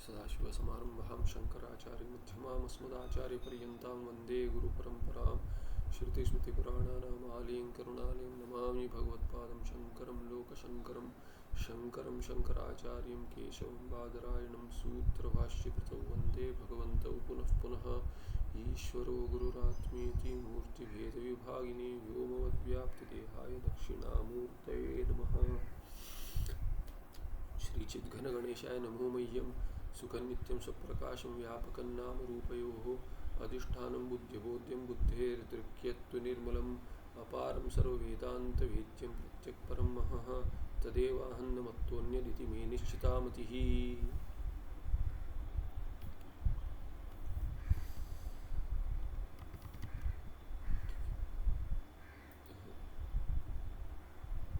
सदाशिवसमारम्भां शङ्कराचार्यमध्यमाम् अस्मदाचार्यपर्यन्तां वन्दे गुरुपरम्परां श्रुतिस्मृतिपुराणानाम् आलयं करुणालयं नमामि भगवत्पादं शङ्करं लोकशङ्करं शङ्करं शङ्कराचार्यं केशवं बादरायणं सूत्रभाष्यकृतौ वन्दे भगवन्तौ पुनः पुनः ईश्वरो गुरुरात्मेति मूर्तिभेदविभागिने व्योमवद्व्याप्तिदेहाय दक्षिणामूर्तये नमः। श्रीचिद्घनगणेशाय नमो मह्यं सुखनित्यं स्वप्रकाशं व्यापकं नाम रूपयोः अधिष्ठानं बुद्धिबोध्यं बुद्धेर्दृक्यत्व निर्मलम् अपारं सर्ववेदान्तवेद्यं प्रत्यक्परं महः तदेवाहं न मत्तोऽन्यदिति मे निश्चिता मतिः।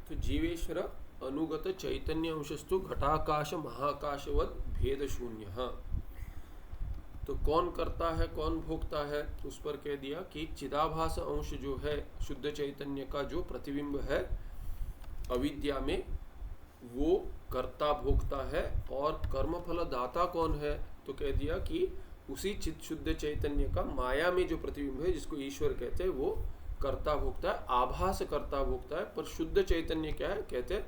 तो जीवेश्वर अनुगत चैतन्य अंशस्तु घटाकाश महाकाशवद भेद शून्य। तो कौन करता है कौन भोगता है, उस पर कह दिया कि चिदाभास अंश जो है शुद्ध चैतन्य का जो प्रतिबिंब है अविद्या में, वो कर्ता भोगता है। और कर्मफल दाता कौन है, तो कह दिया कि उसी चिद शुद्ध चैतन्य का माया में जो प्रतिबिंब है जिसको ईश्वर कहते हैं वो कर्ता भोगता है, आभास कर्ता भोगता है। पर शुद्ध चैतन्य क्या है, कहते हैं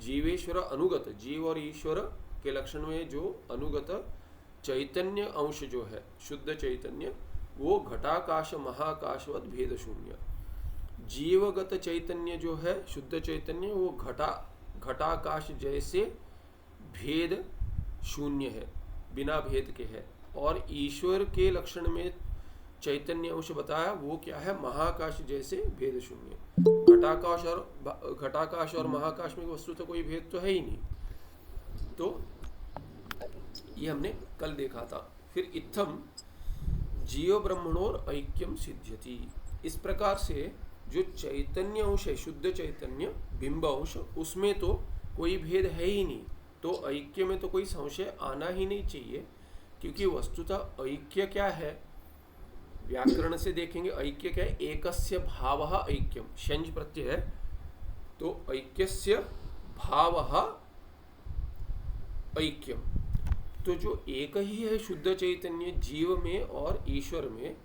जीवेश्वर अनुगत, जीव और ईश्वर के लक्षण में जो अनुगत चैतन्य अंश जो है शुद्ध चैतन्य, वो घटाकाश महाकाशवत भेद शून्य। जीवगत चैतन्य जो है शुद्ध चैतन्य, वो घटाकाश जैसे भेद शून्य है, बिना भेद के है। और ईश्वर के लक्षण में चैतन्य अंश बताया वो क्या है, महाकाश जैसे भेद शून्य। घटाकाश और महाकाश में वस्तु तो कोई भेद तो है ही नहीं। तो ये हमने कल देखा था। फिर इत्थम जीव ब्रह्मणोर ऐक्यम सिद्ध्यति, इस प्रकार से जो चैतन्य अंश है शुद्ध चैतन्य बिंब अंश, उसमें तो कोई भेद है ही नहीं, तो ऐक्य में तो कोई संशय आना ही नहीं चाहिए। क्योंकि वस्तुतः ऐक्य क्या है, व्याकरण से देखेंगे ऐक्य क्या है, एकस्य भावः ऐक्यम, शंज प्रत्यय है तो ऐक्यस्य भावः ऐक्यम। तो जो एक ही है शुद्ध चैतन्य जीव में और ईश्वर में,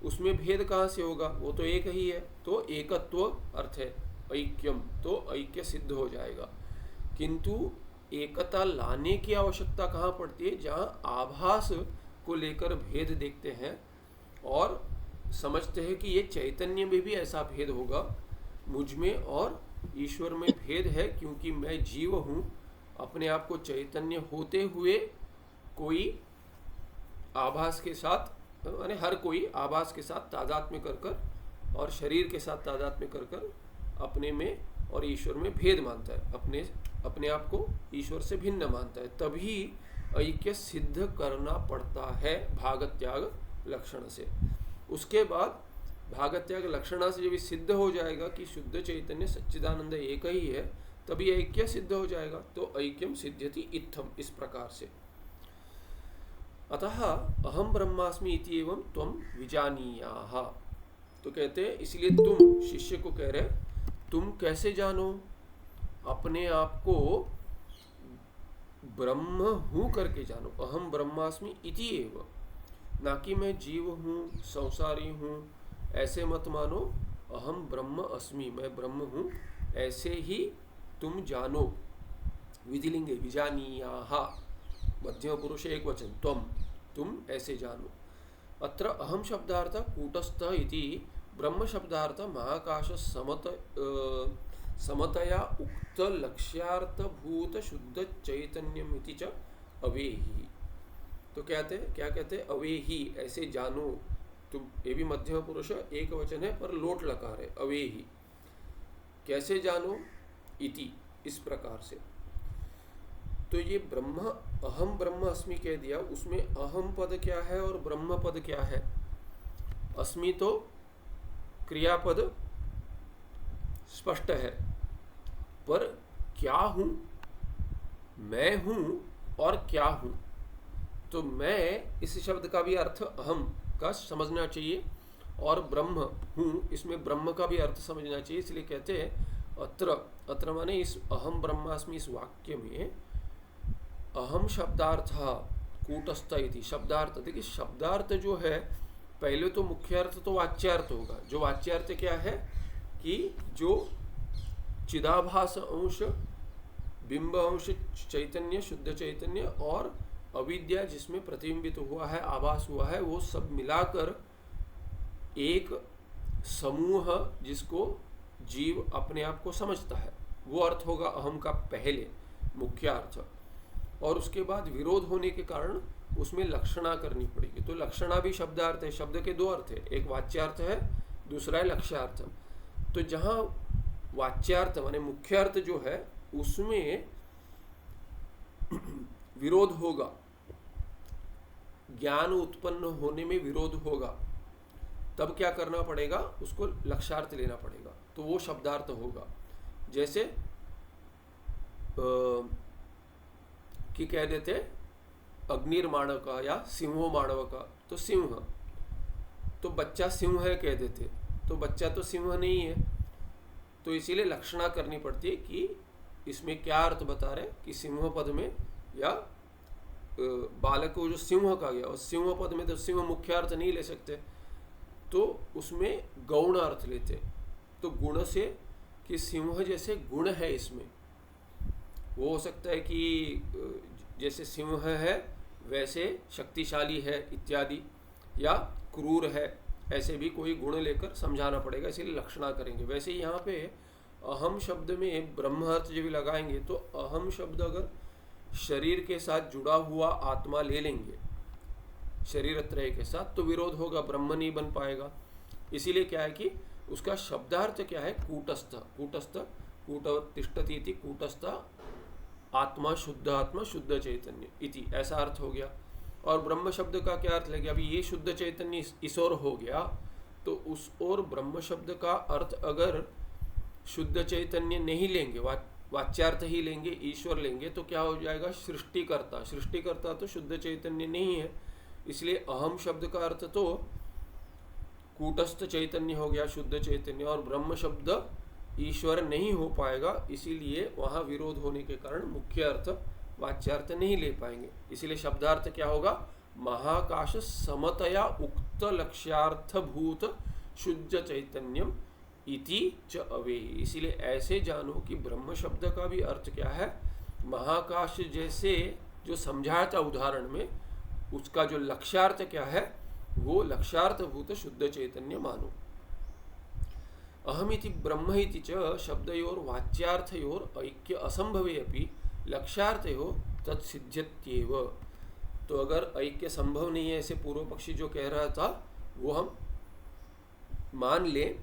उसमें भेद कहाँ से होगा, वो तो एक ही है। तो एकत्व अर्थ है ऐक्यम, तो ऐक्य सिद्ध हो जाएगा। किंतु एकता लाने की आवश्यकता कहाँ पड़ती है, जहाँ आभास को लेकर भेद देखते हैं और समझते हैं कि ये चैतन्य में भी ऐसा भेद होगा, मुझ में और ईश्वर में भेद है क्योंकि मैं जीव हूँ। अपने आप को चैतन्य होते हुए कोई आभास के साथ, माने हर कोई आभास के साथ तादात्म्य कर कर और शरीर के साथ तादात्म्य कर कर अपने में और ईश्वर में भेद मानता है, अपने आप को ईश्वर से भिन्न मानता है। तभी ऐक्य सिद्ध करना पड़ता है भागत्याग लक्षण से। उसके बाद भागत्याग लक्षणा से जब सिद्ध हो जाएगा कि शुद्ध चैतन्य सच्चिदानंद एक ही है, तभी ऐक्य सिद्ध हो जाएगा। तो ऐक्यम सिद्ध्यति इत्थम, इस प्रकार से। अतः अहम ब्रह्मास्मि इति एवं त्वम विजानीयाः, तो कहते हैं इसलिए तुम, शिष्य को कह रहे तुम कैसे जानो, अपने आप को ब्रह्म हूँ करके जानो। अहम ब्रह्मास्मि इति एवं, ना कि मैं जीव हूँ संसारी हूँ, ऐसे मत मानो। अहम ब्रह्म अस्मि, मैं ब्रह्म हूँ, ऐसे ही तुम जानो। विधिलिंगे विजानीयाः, मध्यम पुरुष एक वचन, तुम ऐसे जानो। अत्र अहम शब्दार्थ कूटस्थ इति, ब्रह्म शब्दार्थ महाकाश समतया उक्त लक्ष्यार्थ भूत शुद्ध चैतन्यम इति च अवेहि। तो क्या कहते हैं अवेहि, ऐसे जानो तुम। ये भी मध्यम पुरुष एक वचन है पर लोट लकार है, अवेहि, कैसे जानो, इति, इस प्रकार से। तो ये ब्रह्म, अहम ब्रह्म अस्मि कह दिया, उसमें अहम पद क्या है और ब्रह्म पद क्या है। अस्मि तो क्रियापद स्पष्ट है, पर क्या हूं, मैं हूं और क्या हूं। तो मैं, इस शब्द का भी अर्थ अहम का समझना चाहिए, और ब्रह्म हूँ, इसमें ब्रह्म का भी अर्थ समझना चाहिए। इसलिए कहते हैं अत्र माने इस अहम ब्रह्मास्मि इस वाक्य में अहम शब्दार्थ कूटस्थ इति शब्दार्थ। देखिए शब्दार्थ जो है पहले तो मुख्य अर्थ तो वाच्यार्थ होगा। जो वाच्यार्थ क्या है कि जो चिदाभास अंश, बिंब अंश चैतन्य, शुद्ध चैतन्य और अविद्या जिसमें प्रतिबिंबित हुआ है, आभास हुआ है, वो सब मिलाकर एक समूह जिसको जीव अपने आप को समझता है, वो अर्थ होगा अहम का पहले मुख्य अर्थ। और उसके बाद विरोध होने के कारण उसमें लक्षणा करनी पड़ेगी। तो लक्षणा भी शब्दार्थ है। शब्द के दो अर्थ है, एक वाच्यार्थ है, दूसरा है लक्ष्यार्थ। तो जहाँ वाच्यार्थ माने मुख्य अर्थ जो है उसमें विरोध होगा, ज्ञान उत्पन्न होने में विरोध होगा, तब क्या करना पड़ेगा, उसको लक्ष्यार्थ लेना पड़ेगा, तो वो शब्दार्थ होगा। जैसे कि कह देते अग्निर्माणव का या सिंहो मानव का, तो सिंह, तो बच्चा सिंह है कह देते, तो बच्चा तो सिंह नहीं है। तो इसीलिए लक्षणा करनी पड़ती है कि इसमें क्या अर्थ बता रहे कि सिंह पद में, या बालक को जो सिंह कहा गया और सिंह पद में तो सिंह मुख्य अर्थ नहीं ले सकते, तो उसमें गौण अर्थ लेते। तो गुण से कि सिंह जैसे गुण है इसमें, वो हो सकता है कि जैसे सिंह है वैसे शक्तिशाली है इत्यादि, या क्रूर है, ऐसे भी कोई गुण लेकर समझाना पड़ेगा, इसीलिए लक्षणा करेंगे। वैसे यहाँ पे अहम शब्द में ब्रह्म अर्थ जब भी लगाएंगे तो अहम शब्द अगर शरीर के साथ जुड़ा हुआ आत्मा ले लेंगे, शरीर त्रय के साथ, तो विरोध होगा, ब्रह्म नहीं बन पाएगा। इसीलिए क्या है कि उसका शब्दार्थ क्या है, कूटस्थ, कूटस्थ कूट तिष्ठति इति कूटस्थ आत्मा, शुद्ध आत्मा, शुद्ध चैतन्य इति, ऐसा अर्थ हो गया। और ब्रह्म शब्द का क्या अर्थ लग गया, अभी ये शुद्ध चैतन्य इस ओर हो गया, तो उस ओर ब्रह्म शब्द का अर्थ अगर शुद्ध चैतन्य नहीं लेंगे, वाच्यार्थ ही लेंगे, ईश्वर लेंगे, तो क्या हो जाएगा, सृष्टिकर्ता। सृष्टिकर्ता तो शुद्ध चैतन्य नहीं है, इसलिए अहम शब्द का अर्थ तो कूटस्थ चैतन्य हो गया, शुद्ध चैतन्य, और ब्रह्म शब्द ईश्वर नहीं हो पाएगा, इसीलिए वहाँ विरोध होने के कारण मुख्य अर्थ वाच्यार्थ नहीं ले पाएंगे। इसीलिए शब्दार्थ क्या होगा, महाकाश समतया उक्त लक्ष्यार्थभूत शुद्ध चैतन्यम इति च अवेहि। इसीलिए ऐसे जानो कि ब्रह्म शब्द का भी अर्थ क्या है, महाकाश जैसे जो समझाया था उदाहरण में, उसका जो लक्ष्यार्थ क्या है, वो लक्ष्यार्थभूत शुद्ध चैतन्य मानो। अहमिति ब्रह्म इति च शब्दयोर वाच्यार्थयोर ऐक्य असंभवे अपि लक्ष्यार्थयो तत्सिद्ध्यत्येव। तो अगर ऐक्य संभव नहीं है, ऐसे पूर्व पक्षी जो कह रहा था वो हम मान लें,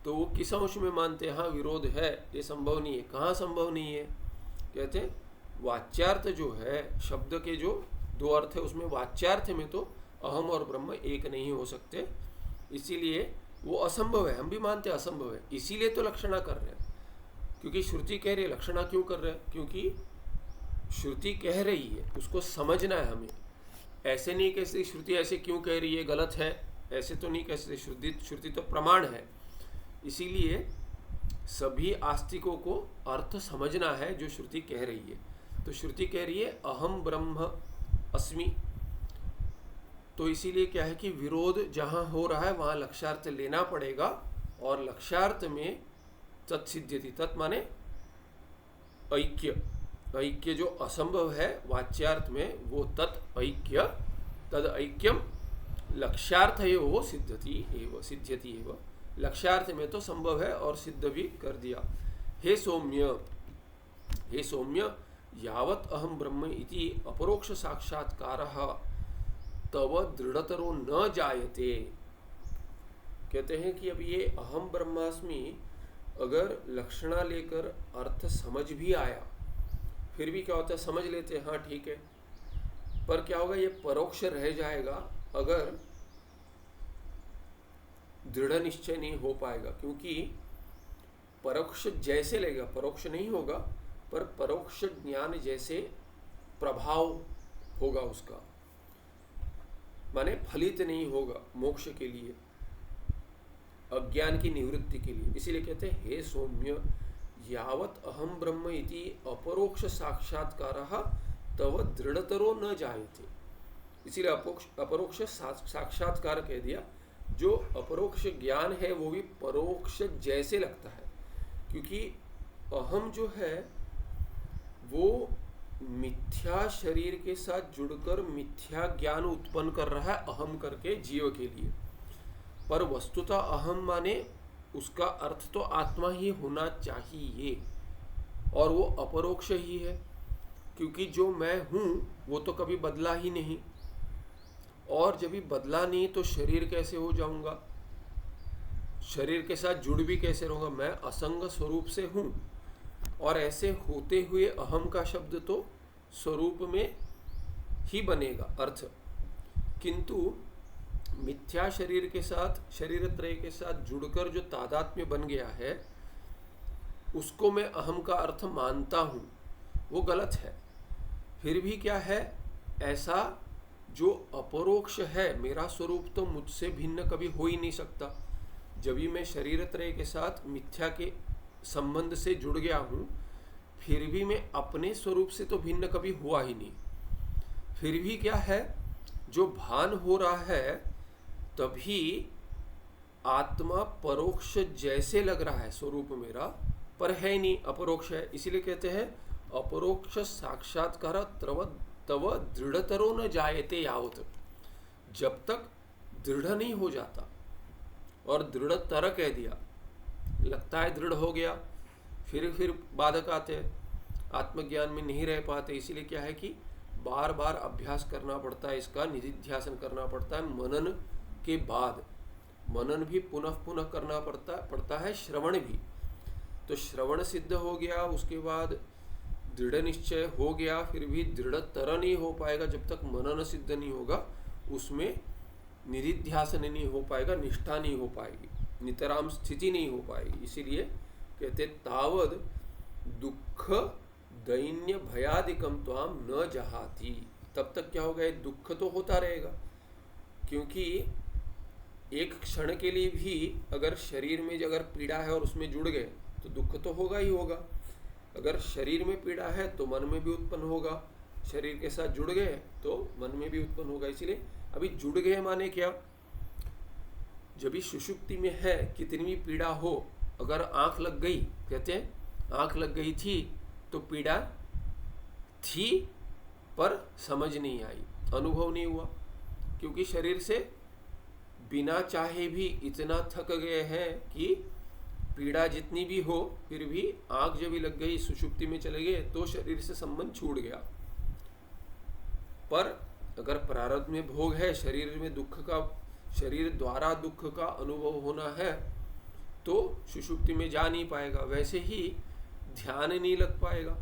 तो वो किस अंश में मानते हैं, हाँ विरोध है, ये संभव नहीं है। कहाँ संभव नहीं है, कहते हैं वाच्यार्थ जो है, शब्द के जो दो अर्थ है उसमें वाच्यार्थ में तो अहम और ब्रह्म एक नहीं हो सकते, इसीलिए वो असंभव है, हम भी मानते हैं असंभव है, इसीलिए तो लक्षणा कर रहे हैं। क्योंकि श्रुति कह रही है, लक्षणा क्यों कर रहे हैं, क्योंकि श्रुति कह रही है, उसको समझना है हमें। ऐसे नहीं कह सकते श्रुति ऐसे क्यों कह रही है, गलत है, ऐसे तो नहीं कह सकते। श्रुति तो प्रमाण है, इसीलिए सभी आस्तिकों को अर्थ समझना है जो श्रुति कह रही है। तो श्रुति कह रही है अहम ब्रह्म अस्मि, तो इसीलिए क्या है कि विरोध जहाँ हो रहा है वहाँ लक्ष्यार्थ लेना पड़ेगा, और लक्ष्यार्थ में तत्सिद्ध्यति, तत् माने ऐक्य, ऐक्य जो असंभव है वाच्यार्थ में, वो तत् ऐक्य, तद ऐक्यम लक्ष्यार्थ है वो सिद्ध्यति एव, लक्ष्यार्थ में तो संभव है और सिद्ध भी कर दिया। हे सौम्य यावत् अहम ब्रह्म इति अपरोक्ष साक्षात्कारः तव दृढ़तरो न जायते। कहते हैं कि अब ये अहम ब्रह्मास्मि अगर लक्षणा लेकर अर्थ समझ भी आया, फिर भी क्या होता है, समझ लेते हैं हाँ ठीक है, पर क्या होगा, ये परोक्ष रह जाएगा अगर दृढ़ निश्चय नहीं हो पाएगा। क्योंकि परोक्ष जैसे लेगा, परोक्ष नहीं होगा, पर परोक्ष ज्ञान जैसे प्रभाव होगा उसका, माने फलित नहीं होगा मोक्ष के लिए, अज्ञान की निवृत्ति के लिए। इसीलिए कहते हैं हे सौम्य यावत् अहम ब्रह्म इति अपरोक्ष साक्षात्कारः तव दृढ़तरो न जायते। इसीलिए अपरोक्ष साक्षात्कार कह दिया। जो अपरोक्ष ज्ञान है वो भी परोक्ष जैसे लगता है, क्योंकि अहम जो है वो मिथ्या शरीर के साथ जुड़कर मिथ्या ज्ञान उत्पन्न कर रहा है अहम करके जीव के लिए। पर वस्तुतः अहम माने उसका अर्थ तो आत्मा ही होना चाहिए, और वो अपरोक्ष ही है, क्योंकि जो मैं हूँ वो तो कभी बदला ही नहीं, और जब भी बदला नहीं तो शरीर कैसे हो जाऊंगा, शरीर के साथ जुड़ भी कैसे रहूँगा। मैं असंग स्वरूप से हूँ, और ऐसे होते हुए अहम का शब्द तो स्वरूप में ही बनेगा अर्थ। किंतु मिथ्या शरीर के साथ, शरीर त्रय के साथ जुड़कर जो तादात्म्य बन गया है उसको मैं अहम का अर्थ मानता हूँ, वो गलत है। फिर भी क्या है, ऐसा जो अपरोक्ष है, मेरा स्वरूप तो मुझसे भिन्न कभी हो ही नहीं सकता। जब भी मैं शरीर त्रय के साथ मिथ्या के संबंध से जुड़ गया हूँ, फिर भी मैं अपने स्वरूप से तो भिन्न कभी हुआ ही नहीं। फिर भी क्या है, जो भान हो रहा है तभी आत्मा परोक्ष जैसे लग रहा है स्वरूप मेरा, पर है नहीं, अपरोक्ष है। इसीलिए कहते हैं अपरोक्ष साक्षात्कार तव दृढ़तरो न जायते यावत। जब तक दृढ़ नहीं हो जाता, और दृढ़तर कह दिया, लगता है दृढ़ हो गया, फिर बाधक आते हैं, आत्मज्ञान में नहीं रह पाते। इसीलिए क्या है कि बार बार अभ्यास करना पड़ता है, इसका निधिध्यासन करना पड़ता है। मनन के बाद मनन भी पुनः पुनः करना पड़ता है, श्रवण भी। तो श्रवण सिद्ध हो गया, उसके बाद दृढ़ निश्चय हो गया, फिर भी दृढ़तर नहीं हो पाएगा जब तक मनन सिद्ध नहीं होगा, उसमें निधिध्यासन नहीं हो पाएगा, निष्ठा नहीं हो पाएगी, नितराम स्थिति नहीं हो पाएगी। इसीलिए कहते तावद दुख दैन्य भयादिकम त्वाम न जहाती। तब तक क्या होगा, दुख तो होता रहेगा, क्योंकि एक क्षण के लिए भी अगर शरीर में अगर पीड़ा है और उसमें जुड़ गए तो दुख तो होगा ही होगा। अगर शरीर में पीड़ा है तो मन में भी उत्पन्न होगा, शरीर के साथ जुड़ गए तो मन में भी उत्पन्न होगा। इसीलिए अभी जुड़ गए माने क्या, जब भी सुषुप्ति में है कितनी भी पीड़ा हो, अगर आंख लग गई, कहते हैं आंख लग गई थी तो पीड़ा थी पर समझ नहीं आई, अनुभव नहीं हुआ, क्योंकि शरीर से बिना चाहे भी इतना थक गए हैं कि पीड़ा जितनी भी हो फिर भी आंख जब भी लग गई, सुषुप्ति में चले गए तो शरीर से संबंध छूट गया। पर अगर प्रारब्ध में भोग है, शरीर में दुख का, शरीर द्वारा दुख का अनुभव होना है, तो सुषुप्ति में जा नहीं पाएगा। वैसे ही ध्यान नहीं लग पाएगा,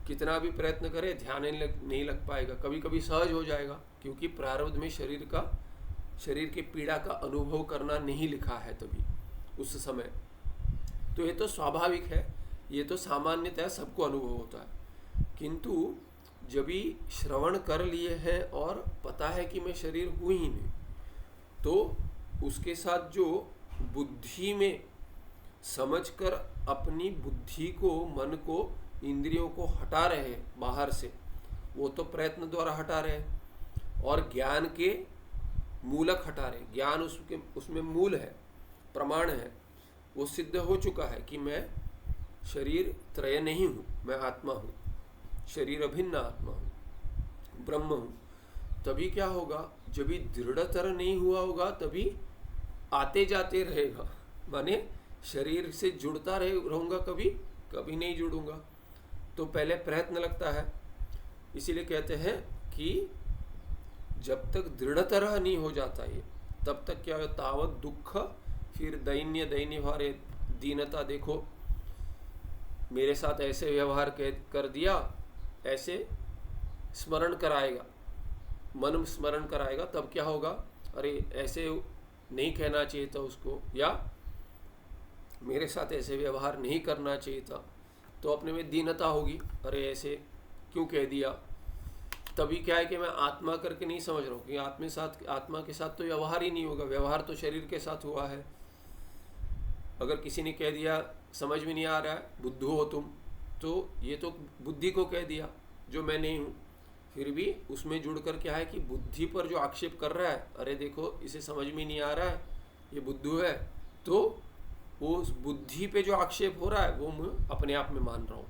कितना भी प्रयत्न करे ध्यान नहीं लग पाएगा। कभी कभी सहज हो जाएगा, क्योंकि प्रारब्ध में शरीर के पीड़ा का अनुभव करना नहीं लिखा है तभी उस समय। तो ये तो स्वाभाविक है, ये तो सामान्यतः सबको अनुभव होता है। किंतु जब भी श्रवण कर लिए हैं और पता है कि मैं शरीर हूँ ही नहीं, तो उसके साथ जो बुद्धि में समझकर अपनी बुद्धि को, मन को, इंद्रियों को हटा रहे हैं बाहर से, वो तो प्रयत्न द्वारा हटा रहे हैं, और ज्ञान के मूलक हटा रहे हैं। ज्ञान उसमें मूल है, प्रमाण है, वो सिद्ध हो चुका है कि मैं शरीर त्रय नहीं हूँ, मैं आत्मा हूँ, शरीर अभिन्न आत्मा हूँ, ब्रह्म हूँ। तभी क्या होगा, जब भी दृढ़तर नहीं हुआ होगा तभी आते जाते रहेगा, माने शरीर से जुड़ता रहूँगा, कभी नहीं जुड़ूंगा। तो पहले प्रयत्न लगता है। इसीलिए कहते हैं कि जब तक दृढ़तर नहीं हो जाता ये, तब तक क्या है, तावत दुख, फिर दैन्य भारे, दीनता। देखो मेरे साथ ऐसे व्यवहार कर दिया, ऐसे स्मरण कराएगा, मन स्मरण कराएगा, तब क्या होगा, अरे ऐसे नहीं कहना चाहिए था उसको, या मेरे साथ ऐसे व्यवहार नहीं करना चाहिए था, तो अपने में दीनता होगी, अरे ऐसे क्यों कह दिया। तभी क्या है कि मैं आत्मा करके नहीं समझ रहा हूँ कि आत्मा के साथ तो व्यवहार ही नहीं होगा, व्यवहार तो शरीर के साथ हुआ है। अगर किसी ने कह दिया समझ में नहीं आ रहा है, बुद्धू हो तुम, तो ये तो बुद्धि को कह दिया जो मैं नहीं हूँ। फिर भी उसमें जुड़कर क्या है कि बुद्धि पर जो आक्षेप कर रहा है, अरे देखो इसे समझ में नहीं आ रहा है, ये बुद्धू है, तो वो उस बुद्धि पे जो आक्षेप हो रहा है वो मैं अपने आप में मान रहा हूँ।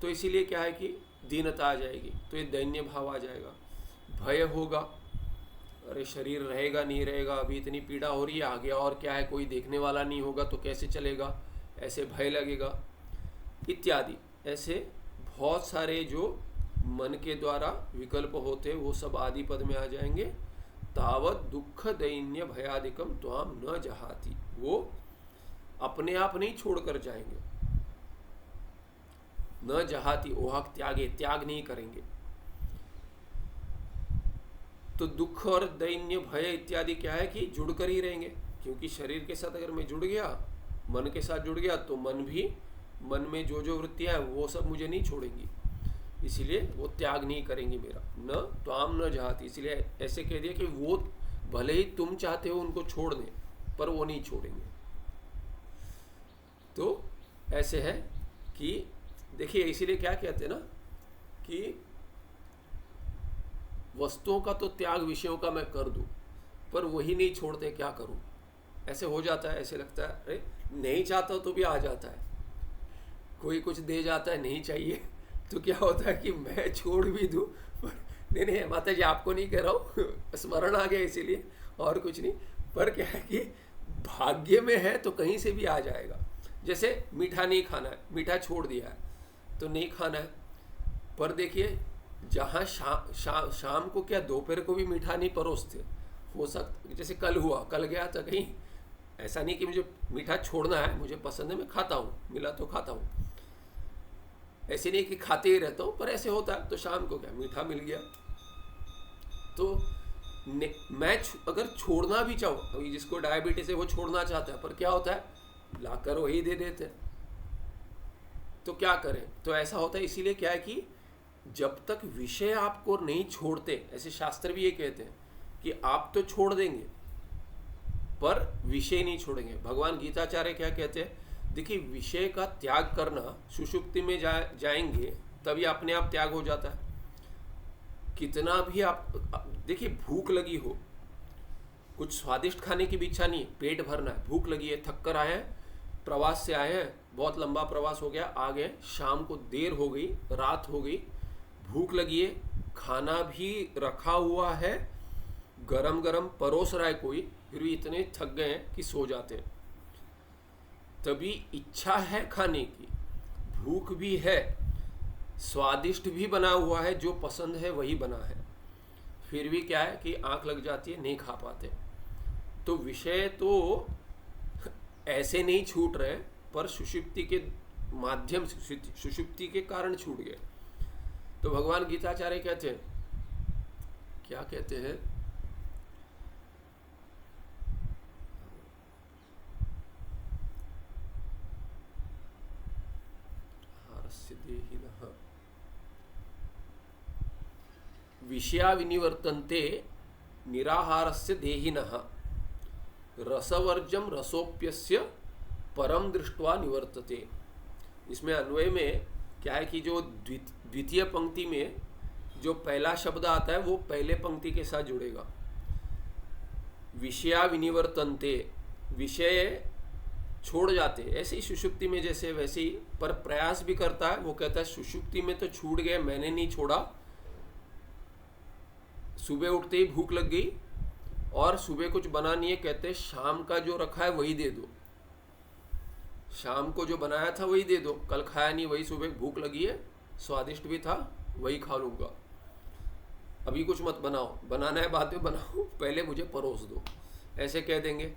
तो इसीलिए क्या है कि दीनता आ जाएगी, तो ये दैन्य भाव आ जाएगा। भय होगा, अरे शरीर रहेगा नहीं रहेगा, अभी इतनी पीड़ा हो रही है, आगे और क्या है, कोई देखने वाला नहीं होगा तो कैसे चलेगा, ऐसे भय लगेगा इत्यादि। ऐसे बहुत सारे जो मन के द्वारा विकल्प होते वो सब आदि पद में आ जाएंगे। तावत दुख दैन्य भयादिकम त्वाम न जहाती, वो अपने आप नहीं छोड़कर जाएंगे। न जहाती ओहक त्यागे, त्याग नहीं करेंगे। तो दुख और दैन्य भय इत्यादि क्या है कि जुड़कर ही रहेंगे, क्योंकि शरीर के साथ अगर मैं जुड़ गया, मन के साथ जुड़ गया, तो मन में जो जो वृत्तियां हैं वो सब मुझे नहीं छोड़ेंगी, इसीलिए वो त्याग नहीं करेंगे मेरा। न त्वाम न जहाती, इसलिए ऐसे कह दिया कि वो भले ही तुम चाहते हो उनको छोड़ दें, पर वो नहीं छोड़ेंगे। तो ऐसे है कि देखिए, इसीलिए क्या कहते हैं ना कि वस्तुओं का तो त्याग विषयों का मैं कर दूं, पर वही नहीं छोड़ते, क्या करूं। ऐसे हो जाता है, ऐसे लगता है अरे नहीं चाहता तो भी आ जाता है, कोई कुछ दे जाता है नहीं चाहिए, तो क्या होता है कि मैं छोड़ भी दूं, पर नहीं माता जी आपको नहीं कह रहा हूँ, स्मरण आ गया इसीलिए, और कुछ नहीं। पर क्या है कि भाग्य में है तो कहीं से भी आ जाएगा। जैसे मीठा नहीं खाना है, मीठा छोड़ दिया है तो नहीं खाना है, पर देखिए जहाँ शाम को क्या दोपहर को भी मीठा नहीं परोसते, हो सकता जैसे कल हुआ, कल गया तो कहीं ऐसा नहीं कि मुझे मीठा छोड़ना है, मुझे पसंद है, मैं खाता हूँ, मिला तो खाता हूँ, ऐसे नहीं कि खाते ही रहता हूँ, पर ऐसे होता है। तो शाम को क्या मीठा मिल गया, तो मैं अगर छोड़ना भी चाहूँ, अभी जिसको डायबिटीज है वो छोड़ना चाहता है, पर क्या होता है लाकर वही दे देते हैं, तो क्या करें। तो ऐसा होता है, इसीलिए क्या है कि जब तक विषय आपको नहीं छोड़ते, ऐसे शास्त्र भी ये कहते हैं कि आप तो छोड़ देंगे पर विषय नहीं छोड़ेंगे। भगवान गीताचार्य क्या कहते हैं, देखिए विषय का त्याग करना, सुषुप्ति में जाएंगे तभी अपने आप त्याग हो जाता है। कितना भी आप देखिए, भूख लगी हो, कुछ स्वादिष्ट खाने की भी इच्छा नहीं है, पेट भरना है, भूख लगी है, थक कर आए हैं, प्रवास से आए हैं, बहुत लंबा प्रवास हो गया, आ गए, शाम को देर हो गई, रात हो गई, भूख लगी है, खाना भी रखा हुआ है, गरम गरम परोस रहा है कोई, फिर भी इतने थक गए हैं कि सो जाते हैं। तभी इच्छा है खाने की, भूख भी है, स्वादिष्ट भी बना हुआ है, जो पसंद है वही बना है, फिर भी क्या है कि आंख लग जाती है, नहीं खा पाते। तो विषय तो ऐसे नहीं छूट रहे, पर सुषुप्ति के माध्यम से, सुषुप्ति के कारण छूट गए। तो भगवान गीताचार्य कहते हैं, क्या कहते हैं, विषया विनिवर्तन्ते निराहारस्य देहिनः रसवर्जम रसोप्यस्य परम दृष्ट्वा निवर्तते। इसमें अन्वय में क्या है कि जो द्वितीय पंक्ति में जो पहला शब्द आता है वो पहले पंक्ति के साथ जुड़ेगा। विषया विनिवर्तन्ते, विषय छोड़ जाते, ऐसे ही सुषुप्ति में जैसे वैसे ही, पर प्रयास भी करता है। वो कहता है सुषुप्ति में तो छूट गए, मैंने नहीं छोड़ा, सुबह उठते ही भूख लग गई और सुबह कुछ बना नहीं है, कहते शाम का जो रखा है वही दे दो, शाम को जो बनाया था वही दे दो, कल खाया नहीं वही सुबह भूख लगी है, स्वादिष्ट भी था वही खा लूँगा, अभी कुछ मत बनाओ, बनाना है बाद में बनाओ, पहले मुझे परोस दो, ऐसे कह देंगे।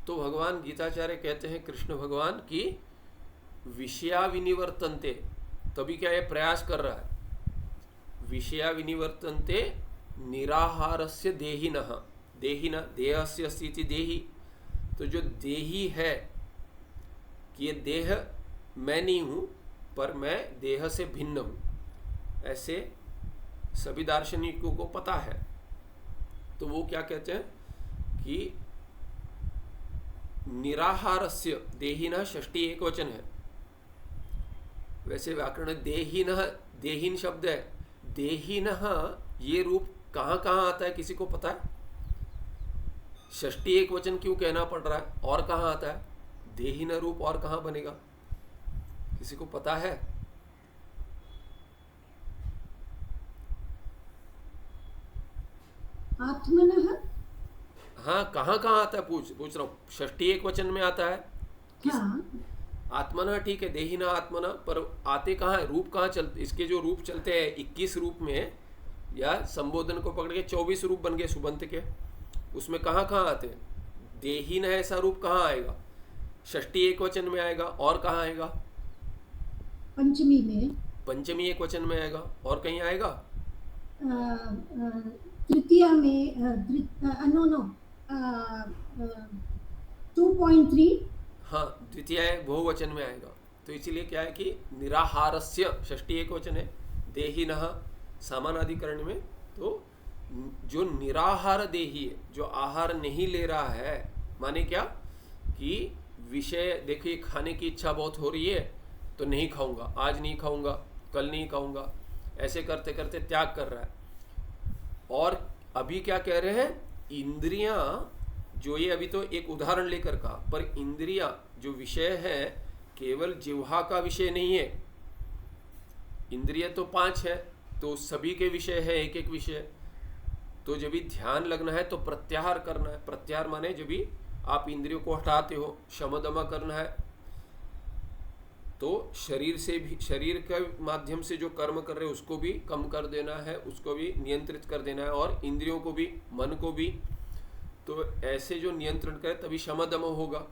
तो भगवान गीताचार्य कहते हैं, कृष्ण भगवान की विषया विनिवर्तन्ते, तभी क्या ये प्रयास कर रहा है, विषया विनिवर्तन्ते निराहारस्य देहिनः, देहिनः देहस्य स्थिति देही, तो जो देही है कि ये देह मैं नहीं हूँ, पर मैं देह से भिन्न हूँ, ऐसे सभी दार्शनिकों को पता है। तो वो क्या कहते हैं कि निराहारस्य देहिनः, षष्ठी एक वचन है, वैसे व्याकरण देहिनः, देहीन शब्द है, देहिनः ये रूप कहाँ कहाँ आता है, किसी को पता है? षष्ठी एक वचन क्यों कहना पड़ रहा है? और कहाँ आता है देहिन रूप, और कहाँ बनेगा, किसी को पता है? आत्मनः। हाँ, कहाँ कहाँ आता है, पूछ रहा हूँ। षष्ठी एक वचन में आता है किस? हाँ, आत्मना ठीक है, देहिना आत्मना, पर आते कहाँ है, रूप कहाँ चलते? इसके जो रूप चलते हैं 21 रूप में, या संबोधन को पकड़ के 24 रूप बन गए सुबंत के, उसमें कहाँ कहाँ आते हैं? देहीन है ऐसा रूप कहाँ आएगा? षष्ठी एक वचन में आएगा, और कहाँ आएगा? पंचमी में। पंचमी एक वचन में आएगा, और कहीं आएगा? तृतीया में, नो नो, 2.3। हाँ, द्वितीय बहुवचन में आएगा। तो इसीलिए क्या है कि निराहारस्य, षष्ठी एक वचन है, देहिनः समानाधिकरण में, तो जो निराहार देही है, जो आहार नहीं ले रहा है, माने क्या कि विषय, देखिए खाने की इच्छा बहुत हो रही है तो नहीं खाऊंगा, आज नहीं खाऊंगा, कल नहीं खाऊंगा, ऐसे करते करते त्याग कर रहा है। और अभी क्या कह रहे हैं, इंद्रियां, जो ये अभी तो एक उदाहरण लेकर कहा, पर इंद्रियां जो विषय है केवल जिह्वा का विषय नहीं है। इंद्रिय तो 5 है, तो सभी के विषय है, एक एक विषय। तो जब भी ध्यान लगना है तो प्रत्याहार करना है। प्रत्याहार माने जब भी आप इंद्रियों को हटाते हो, शमदमा करना है, तो शरीर से भी, शरीर के माध्यम से जो कर्म कर रहे हैं उसको भी कम कर देना है, उसको भी नियंत्रित कर देना है, और इंद्रियों को भी, मन को भी। तो ऐसे जो नियंत्रण करे तभी शमदम होगा,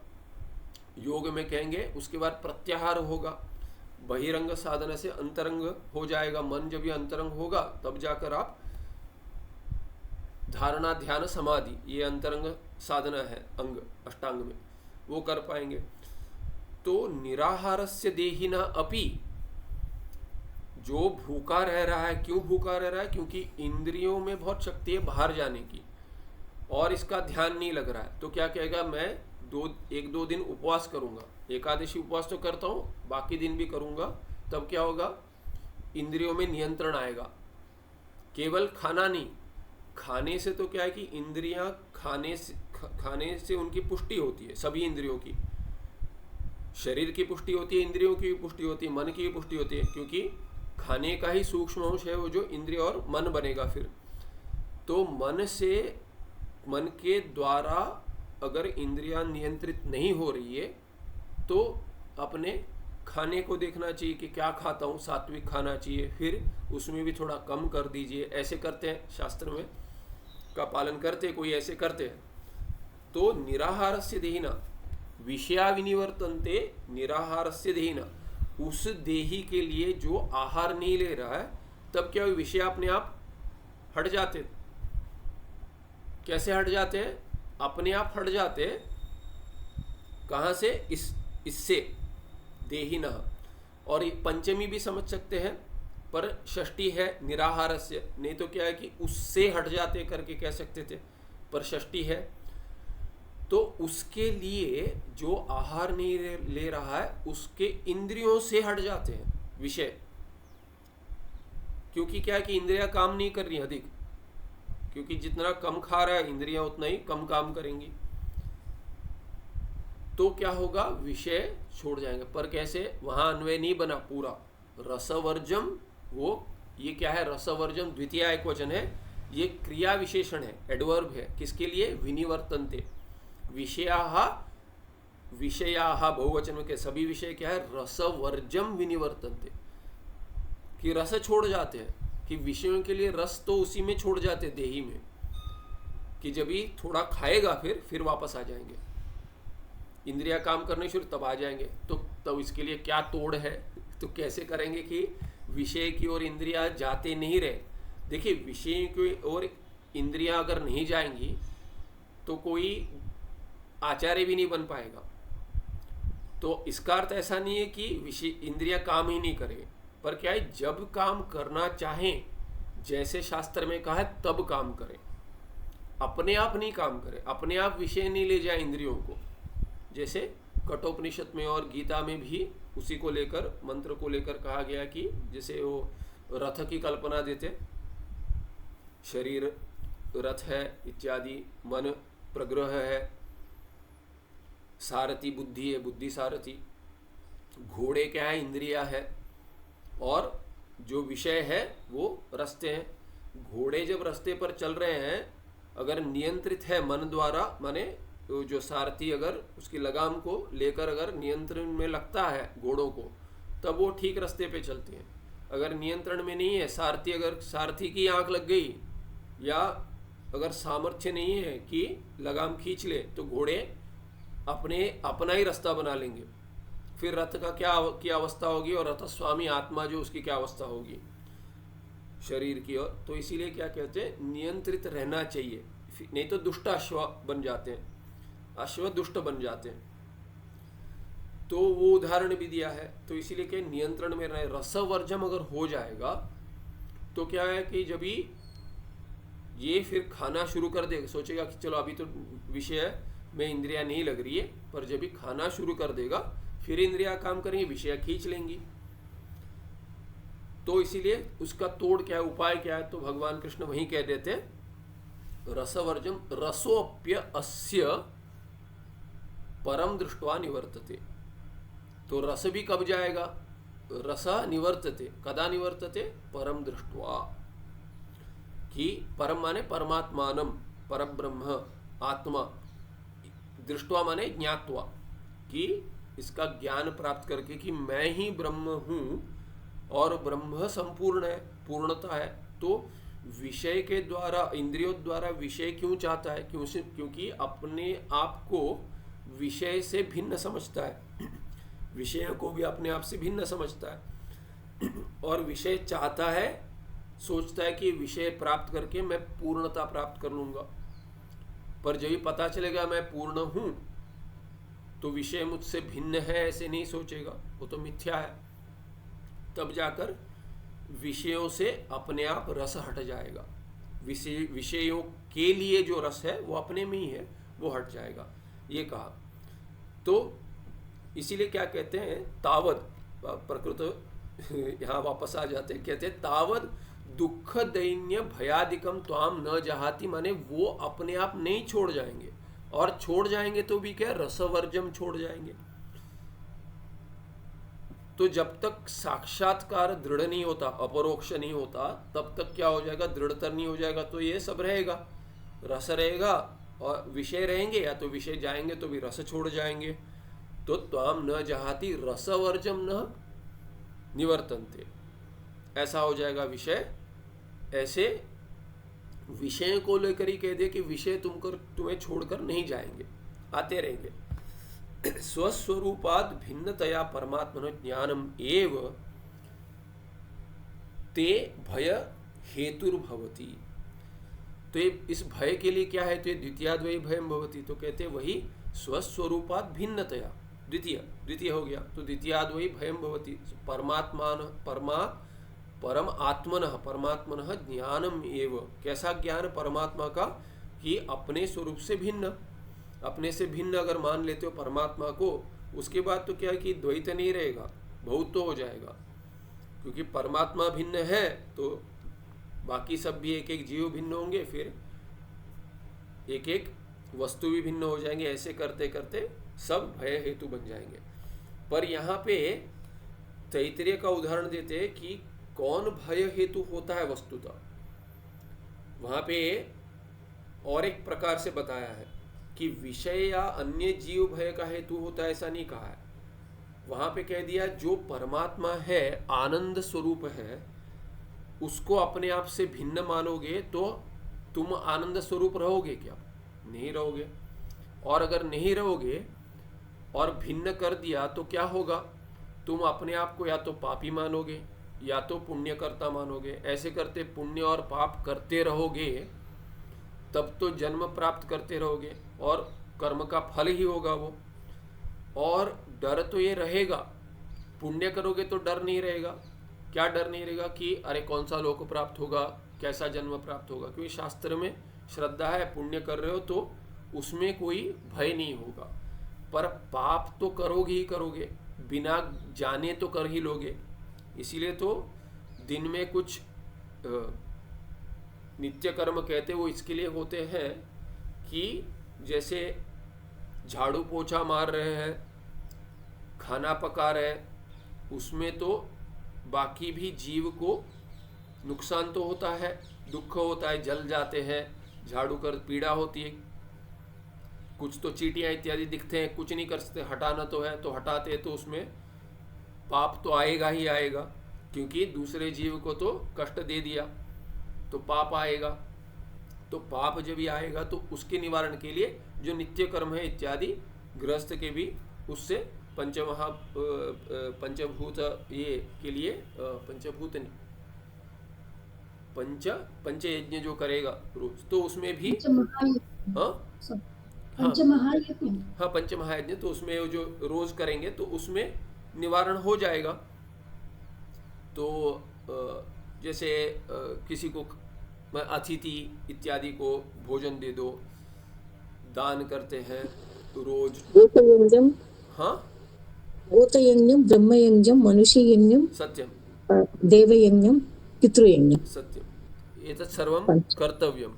योग में कहेंगे। उसके बाद प्रत्याहार होगा, बहिरंग साधना से अंतरंग हो जाएगा। मन जब भी अंतरंग होगा तब जाकर आप धारणा, ध्यान, समाधि, ये अंतरंग साधना है अंग अष्टांग में, वो कर पाएंगे। तो निराहारस्य देहिना अपि, जो भूखा रह रहा है, क्यों भूखा रह रहा है? क्योंकि इंद्रियों में बहुत शक्ति है बाहर जाने की, और इसका ध्यान नहीं लग रहा है। तो क्या कहेगा, मैं 1-2 दिन उपवास करूंगा, एकादशी उपवास तो करता हूँ, बाकी दिन भी करूंगा। तब क्या होगा, इंद्रियों में नियंत्रण आएगा। केवल खाना नहीं, खाने से तो क्या है कि इंद्रियां, खाने से उनकी पुष्टि होती है, सभी इंद्रियों की। शरीर की पुष्टि होती है, इंद्रियों की भी पुष्टि होती है, मन की भी पुष्टि होती है, क्योंकि खाने का ही सूक्ष्म अंश है वो जो इंद्रिय और मन बनेगा फिर। तो मन के द्वारा अगर इंद्रियां नियंत्रित नहीं हो रही है तो अपने खाने को देखना चाहिए कि क्या खाता हूँ, सात्विक खाना चाहिए, फिर उसमें भी थोड़ा कम कर दीजिए। ऐसे करते हैं, शास्त्र में का पालन करते, कोई ऐसे करते हैं। तो निराहारस्य देहिना विषया विनिवर्तन्ते, निराहारस्य देहिना, उस देही के लिए जो आहार नहीं ले रहा है, तब क्या विषय अपने आप हट जाते। कैसे हट जाते हैं? अपने आप हट जाते। कहाँ से? इससे देहिना। और पंचमी भी समझ सकते हैं, पर षष्ठी है निराहारस्य, नहीं तो क्या है कि उससे हट जाते करके कह सकते थे, पर षष्ठी है। तो उसके लिए जो आहार नहीं ले रहा है उसके इंद्रियों से हट जाते हैं विषय, क्योंकि क्या है कि इंद्रियां काम नहीं कर रही अधिक, क्योंकि जितना कम खा रहा है इंद्रियां उतना ही कम काम करेंगी। तो क्या होगा, विषय छोड़ जाएंगे। पर कैसे? वहां अन्वय नहीं बना पूरा। रसवर्जम, वो ये क्या है, रसवर्जम द्वितीय एक वचन है, ये क्रिया विशेषण है, एडवर्ब है। किसके लिए? विनिवर्तन्ते। विषयाः बहुवचन में के सभी विषय क्या है, रसवर्जम विनिवर्तन्ते, कि रस छोड़ जाते हैं, कि विषयों के लिए रस तो उसी में छोड़ जाते हैं, देही में, कि जब ही थोड़ा खाएगा फिर वापस आ जाएंगे, इंद्रिया काम करने शुरू, तब आ जाएंगे। तो तब इसके लिए क्या तोड़ है? तो कैसे करेंगे कि विषय की ओर इंद्रिया जाते नहीं रहे। देखिए, विषय की ओर इंद्रिया अगर नहीं जाएंगी तो कोई आचार्य भी नहीं बन पाएगा। तो इसका अर्थ ऐसा नहीं है कि विषय इंद्रिया काम ही नहीं करे, पर क्या है, जब काम करना चाहें, जैसे शास्त्र में कहा है, तब काम करें, अपने आप नहीं काम करें, अपने आप विषय नहीं ले जाए इंद्रियों को। जैसे कठोपनिषद में और गीता में भी उसी को लेकर, मंत्र को लेकर कहा गया कि जैसे वो रथ की कल्पना देते, शरीर रथ है इत्यादि, मन प्रग्रह है, सारथी बुद्धि है, बुद्धि सारथी, घोड़े क्या है, इंद्रिया है, और जो विषय है वो रस्ते हैं। घोड़े जब रस्ते पर चल रहे हैं, अगर नियंत्रित है मन द्वारा, माने जो सारथी अगर उसकी लगाम को लेकर अगर नियंत्रण में लगता है घोड़ों को, तब वो ठीक रास्ते पे चलते हैं। अगर नियंत्रण में नहीं है सारथी, अगर सारथी की आंख लग गई या अगर सामर्थ्य नहीं है कि लगाम खींच ले, तो घोड़े अपना ही रास्ता बना लेंगे। फिर रथ का क्या अवस्था होगी, और रथ स्वामी आत्मा जो उसकी क्या अवस्था होगी शरीर की ओर। तो इसीलिए क्या कहते हैं, नियंत्रित रहना चाहिए, नहीं तो दुष्ट अश्व बन जाते हैं, अश्व दुष्ट बन जाते हैं। तो वो उदाहरण भी दिया है। तो इसीलिए कि नियंत्रण में रहे, रसवर्जम अगर हो जाएगा तो क्या है कि जब ही ये फिर खाना शुरू कर देगा, सोचेगा कि चलो अभी तो विषय में इंद्रिया नहीं लग रही है, पर जब भी खाना शुरू कर देगा फिर इंद्रिया काम करेंगी, विषय खींच लेंगी। तो इसीलिए उसका तोड़ क्या है, उपाय क्या है, तो भगवान कृष्ण वहीं कह देते हैं रसवर्जम रसोप्य अस्य परम दृष्टवा निवर्तते। तो रस भी कब जाएगा, रस निवर्तते, कदा निवर्तते, परम दृष्टवा, कि परम माने परमात्मानम, परब्रह्म आत्मा, दृष्टवा माने ज्ञात्वा, कि इसका ज्ञान प्राप्त करके कि मैं ही ब्रह्म हूँ और ब्रह्म संपूर्ण है, पूर्णता है। तो विषय के द्वारा, इंद्रियों द्वारा विषय क्यों चाहता है, क्योंकि अपने आप को विषय से भिन्न समझता है, विषय को भी अपने आप से भिन्न समझता है, और विषय चाहता है, सोचता है कि विषय प्राप्त करके मैं पूर्णता प्राप्त कर लूंगा। पर जब ही पता चलेगा मैं पूर्ण हूं, तो विषय मुझसे भिन्न है ऐसे नहीं सोचेगा, वो तो मिथ्या है। तब जाकर विषयों से अपने आप रस हट जाएगा, विषयों के लिए जो रस है वो अपने में ही है, वो हट जाएगा, ये कहा। तो इसीलिए क्या कहते हैं, तावद प्रकृत यहाँ वापस आ जाते हैं, कहते हैं तावद दुख दैन्य भयादिकम त्वाम न जहाती, माने वो अपने आप नहीं छोड़ जाएंगे, और छोड़ जाएंगे तो भी क्या, रसवर्जम छोड़ जाएंगे। तो जब तक साक्षात्कार दृढ़ नहीं होता, अपरोक्ष नहीं होता, तब तक क्या हो जाएगा, दृढ़तर नहीं हो जाएगा। तो ये सब रहेगा, रस रहेगा और विषय रहेंगे, या तो विषय जाएंगे तो भी रस छोड़ जाएंगे। तो त्वाम न जहाती रसवर्जम न निवर्तन्ते, ऐसा हो जाएगा विषय। ऐसे विषय को लेकर ही कह दे कि विषय तुम्हें छोड़कर नहीं जाएंगे, आते रहेंगे। स्वस्वरूपाद भिन्नतया परमात्मनो ज्ञानम एव ते भय हेतुर्भवति। तो ये इस भय के लिए क्या है, तो ये द्वितीयाद्वयी भयम भवति। तो कहते वही स्वस्वरूपाद भिन्नतया, द्वितीय हो गया, तो द्वितीयाद्वयी भयम भवति। परम आत्मनः, परमात्मनः ज्ञानम एव, कैसा ज्ञान परमात्मा का, कि अपने स्वरूप से भिन्न, अपने से भिन्न अगर मान लेते हो परमात्मा को, उसके बाद तो क्या है कि द्वैत नहीं रहेगा, बहुत तो हो जाएगा। क्योंकि परमात्मा भिन्न है तो बाकी सब भी एक एक जीव भिन्न होंगे, फिर एक एक वस्तु भी भिन्न हो जाएंगे, ऐसे करते करते सब भय हेतु बन जाएंगे। पर यहाँ पे तैतरीय का उदाहरण देते हैं कि कौन भय हेतु होता है वस्तुतः, वहां पे और एक प्रकार से बताया है कि विषय या अन्य जीव भय का हेतु होता है, ऐसा नहीं कहा है। वहां पे कह दिया जो परमात्मा है, आनंद स्वरूप है, उसको अपने आप से भिन्न मानोगे तो तुम आनंद स्वरूप रहोगे क्या, नहीं रहोगे। और अगर नहीं रहोगे और भिन्न कर दिया तो क्या होगा, तुम अपने आप को या तो पापी मानोगे या तो पुण्यकर्ता मानोगे। ऐसे करते पुण्य और पाप करते रहोगे, तब तो जन्म प्राप्त करते रहोगे और कर्म का फल ही होगा वो। और डर तो ये रहेगा, पुण्य करोगे तो डर नहीं रहेगा। क्या डर नहीं रहेगा कि अरे कौन सा लोक प्राप्त होगा, कैसा जन्म प्राप्त होगा, क्योंकि शास्त्र में श्रद्धा है, पुण्य कर रहे हो तो उसमें कोई भय नहीं होगा। पर पाप तो करोगे ही करोगे, बिना जाने तो कर ही लोगे। इसीलिए तो दिन में कुछ नित्य कर्म कहते वो इसके लिए होते हैं कि जैसे झाड़ू पोछा मार रहे हैं, खाना पका रहे हैं, उसमें तो बाकी भी जीव को नुकसान तो होता है, दुख होता है, जल जाते हैं, झाड़ू कर पीड़ा होती है, कुछ तो चींटियाँ इत्यादि दिखते हैं, कुछ नहीं कर सकते, हटाना तो है तो हटाते हैं, तो उसमें पाप तो आएगा ही आएगा, क्योंकि दूसरे जीव को तो कष्ट दे दिया तो पाप आएगा। तो पाप जब भी आएगा तो उसके निवारण के लिए जो नित्य कर्म है इत्यादि गृहस्थ के भी उससे पंचभूत ये के लिए पंचभूत नहीं पंचयज्ञ जो करेगा रोज, तो उसमें भी हाँ पंचमहायज्ञ, हाँ पंचमहायज्ञ, तो उसमें जो रोज करेंगे तो उसमें निवारण हो जाएगा। तो जैसे किसी को अतिथि इत्यादि को भोजन दे दो, दान करते हैं रोज। भूतयज्ञम, हाँ भूतयज्ञम, ब्रह्मयज्ञम, मनुष्ययज्ञम, सत्यम देवयज्ञम, पितृयज्ञम, सत्यम एतत् सर्वम पंच। कर्तव्यम।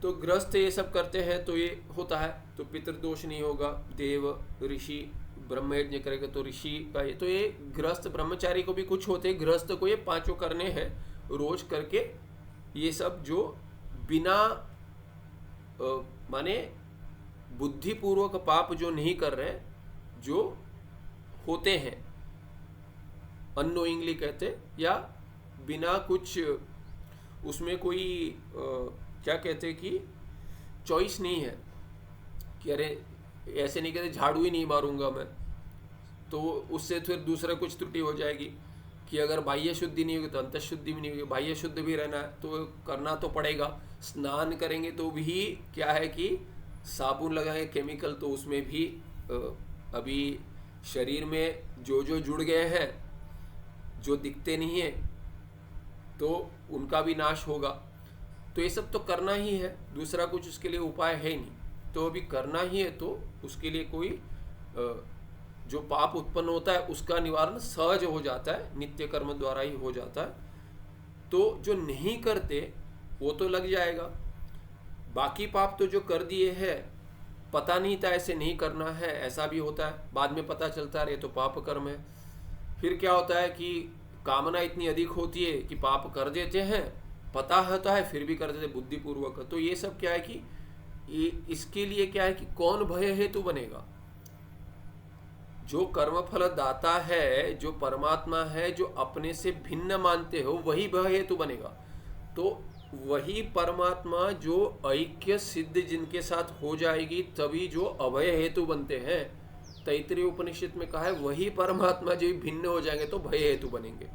तो गृहस्थ ये सब करते हैं तो ये होता है, तो पितृदोष नहीं होगा। देव ऋषि ब्रह्मयज्ञ करेगा तो ऋषि का ये, तो ये गृहस्थ ब्रह्मचारी को भी कुछ होते हैं, गृहस्थ को ये पांचों करने हैं रोज करके। ये सब जो बिना माने बुद्धिपूर्वक पाप जो नहीं कर रहे, जो होते हैं अननोइंगली कहते, या बिना कुछ उसमें कोई क्या कहते कि चॉइस नहीं है कि अरे ऐसे नहीं कहते झाड़ू ही नहीं मारूंगा मैं, तो उससे फिर दूसरा कुछ त्रुटि हो जाएगी कि अगर बाह्य शुद्धि नहीं होगी तो अंतः शुद्धि भी नहीं होगी, बाह्य शुद्ध भी रहना है तो करना तो पड़ेगा। स्नान करेंगे तो भी क्या है कि साबुन लगाएंगे केमिकल, तो उसमें भी अभी शरीर में जो जो जुड़ गए हैं जो दिखते नहीं है तो उनका भी नाश होगा। तो ये सब तो करना ही है, दूसरा कुछ उसके लिए उपाय है ही नहीं, तो अभी करना ही है, तो उसके लिए कोई जो पाप उत्पन्न होता है उसका निवारण सहज हो जाता है, नित्य कर्म द्वारा ही हो जाता है। तो जो नहीं करते वो तो लग जाएगा, बाकी पाप तो जो कर दिए हैं पता नहीं था ऐसे नहीं करना है, ऐसा भी होता है, बाद में पता चलता है ये तो पाप कर्म है। फिर क्या होता है कि कामना इतनी अधिक होती है कि पाप कर देते हैं, पता होता है फिर भी कर देते बुद्धिपूर्वक। तो ये सब क्या है कि ये इसके लिए क्या है कि कौन भय हेतु बनेगा? जो कर्मफल दाता है, जो परमात्मा है, जो अपने से भिन्न मानते हो, वही भय हेतु बनेगा। तो वही परमात्मा जो ऐक्य सिद्ध जिनके साथ हो जाएगी तभी जो अभय हेतु बनते हैं। तैत्तिरीय उपनिषद में कहा है वही परमात्मा जो भिन्न हो जाएंगे तो भय हेतु बनेंगे।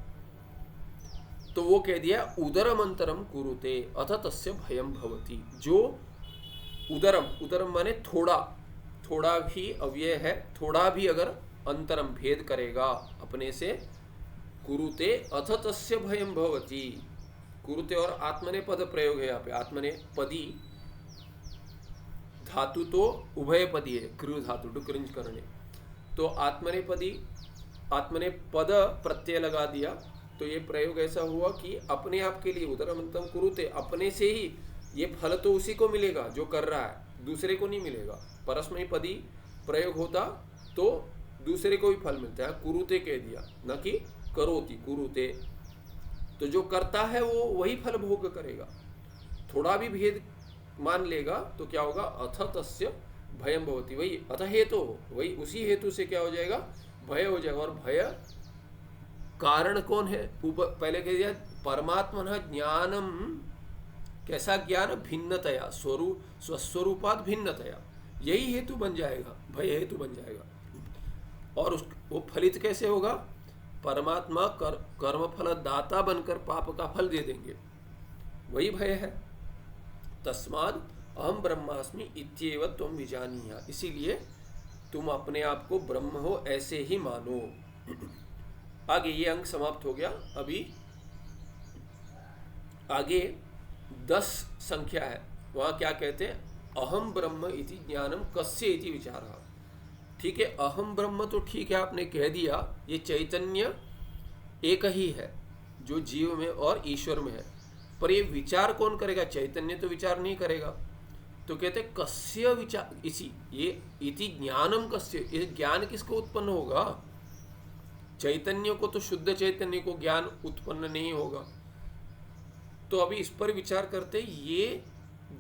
तो वो कह दिया उदरम अंतरम कुरुते अथ तस्य भयम भवति। जो उदरम, उदरम माने थोड़ा, थोड़ा भी अव्यय है, थोड़ा भी अगर अंतरम भेद करेगा अपने से, कुरुते अथ तस्य भयम भवति। कुरुते और आत्मने पद प्रयोग है यहाँ पे, आत्मने पदी धातु तो उभय पदी है, कृ धातु डुक्रिंज करने, तो आत्मने पदी, आत्मने पद प्रत्यय लगा दिया तो ये प्रयोग ऐसा हुआ कि अपने आप के लिए उदरमंतम कुरुते, अपने से ही ये फल तो उसी को मिलेगा जो कर रहा है, दूसरे को नहीं मिलेगा। परस्मय पदी प्रयोग होता तो दूसरे को भी फल मिलता है, कुरुते कह दिया न कि करोति, कुरुते। तो जो करता है वो वही फल भोग करेगा। थोड़ा भी भेद मान लेगा तो क्या होगा, अथ तस्य भयम भवति, वही अथ हेतु हो, वही उसी हेतु से क्या हो जाएगा, भय हो जाएगा। और भय कारण कौन है? ऊपर पहले कह दिया परमात्मनः ज्ञानम, कैसा ज्ञान? भिन्नतया, स्वस्वरूपात भिन्नतया, यही हेतु बन जाएगा, भय हेतु बन जाएगा। और वो फलित कैसे होगा? परमात्मा कर्म फल दाता बनकर पाप का फल दे देंगे, वही भय है। तस्माद अहम ब्रह्मास्मि इत्येव त्वं विजानीया, इसीलिए तुम अपने आप को ब्रह्म हो ऐसे ही मानो। आगे ये अंक समाप्त हो गया। अभी आगे 10 संख्या है, वहाँ क्या कहते हैं, अहम ब्रह्म इति ज्ञानम कस्य इति विचारः। ठीक है, अहम ब्रह्म तो ठीक है आपने कह दिया, ये चैतन्य एक ही है, जो जीव में और ईश्वर में है। पर ये विचार कौन करेगा? चैतन्य तो विचार नहीं करेगा। तो कहते कस्य विचार, इसी ये इति ज्ञानम कस्य, ये ज्ञान किसको उत्पन्न होगा? चैतन्य को, तो शुद्ध चैतन्य को ज्ञान उत्पन्न नहीं होगा। तो अभी इस पर विचार करते, ये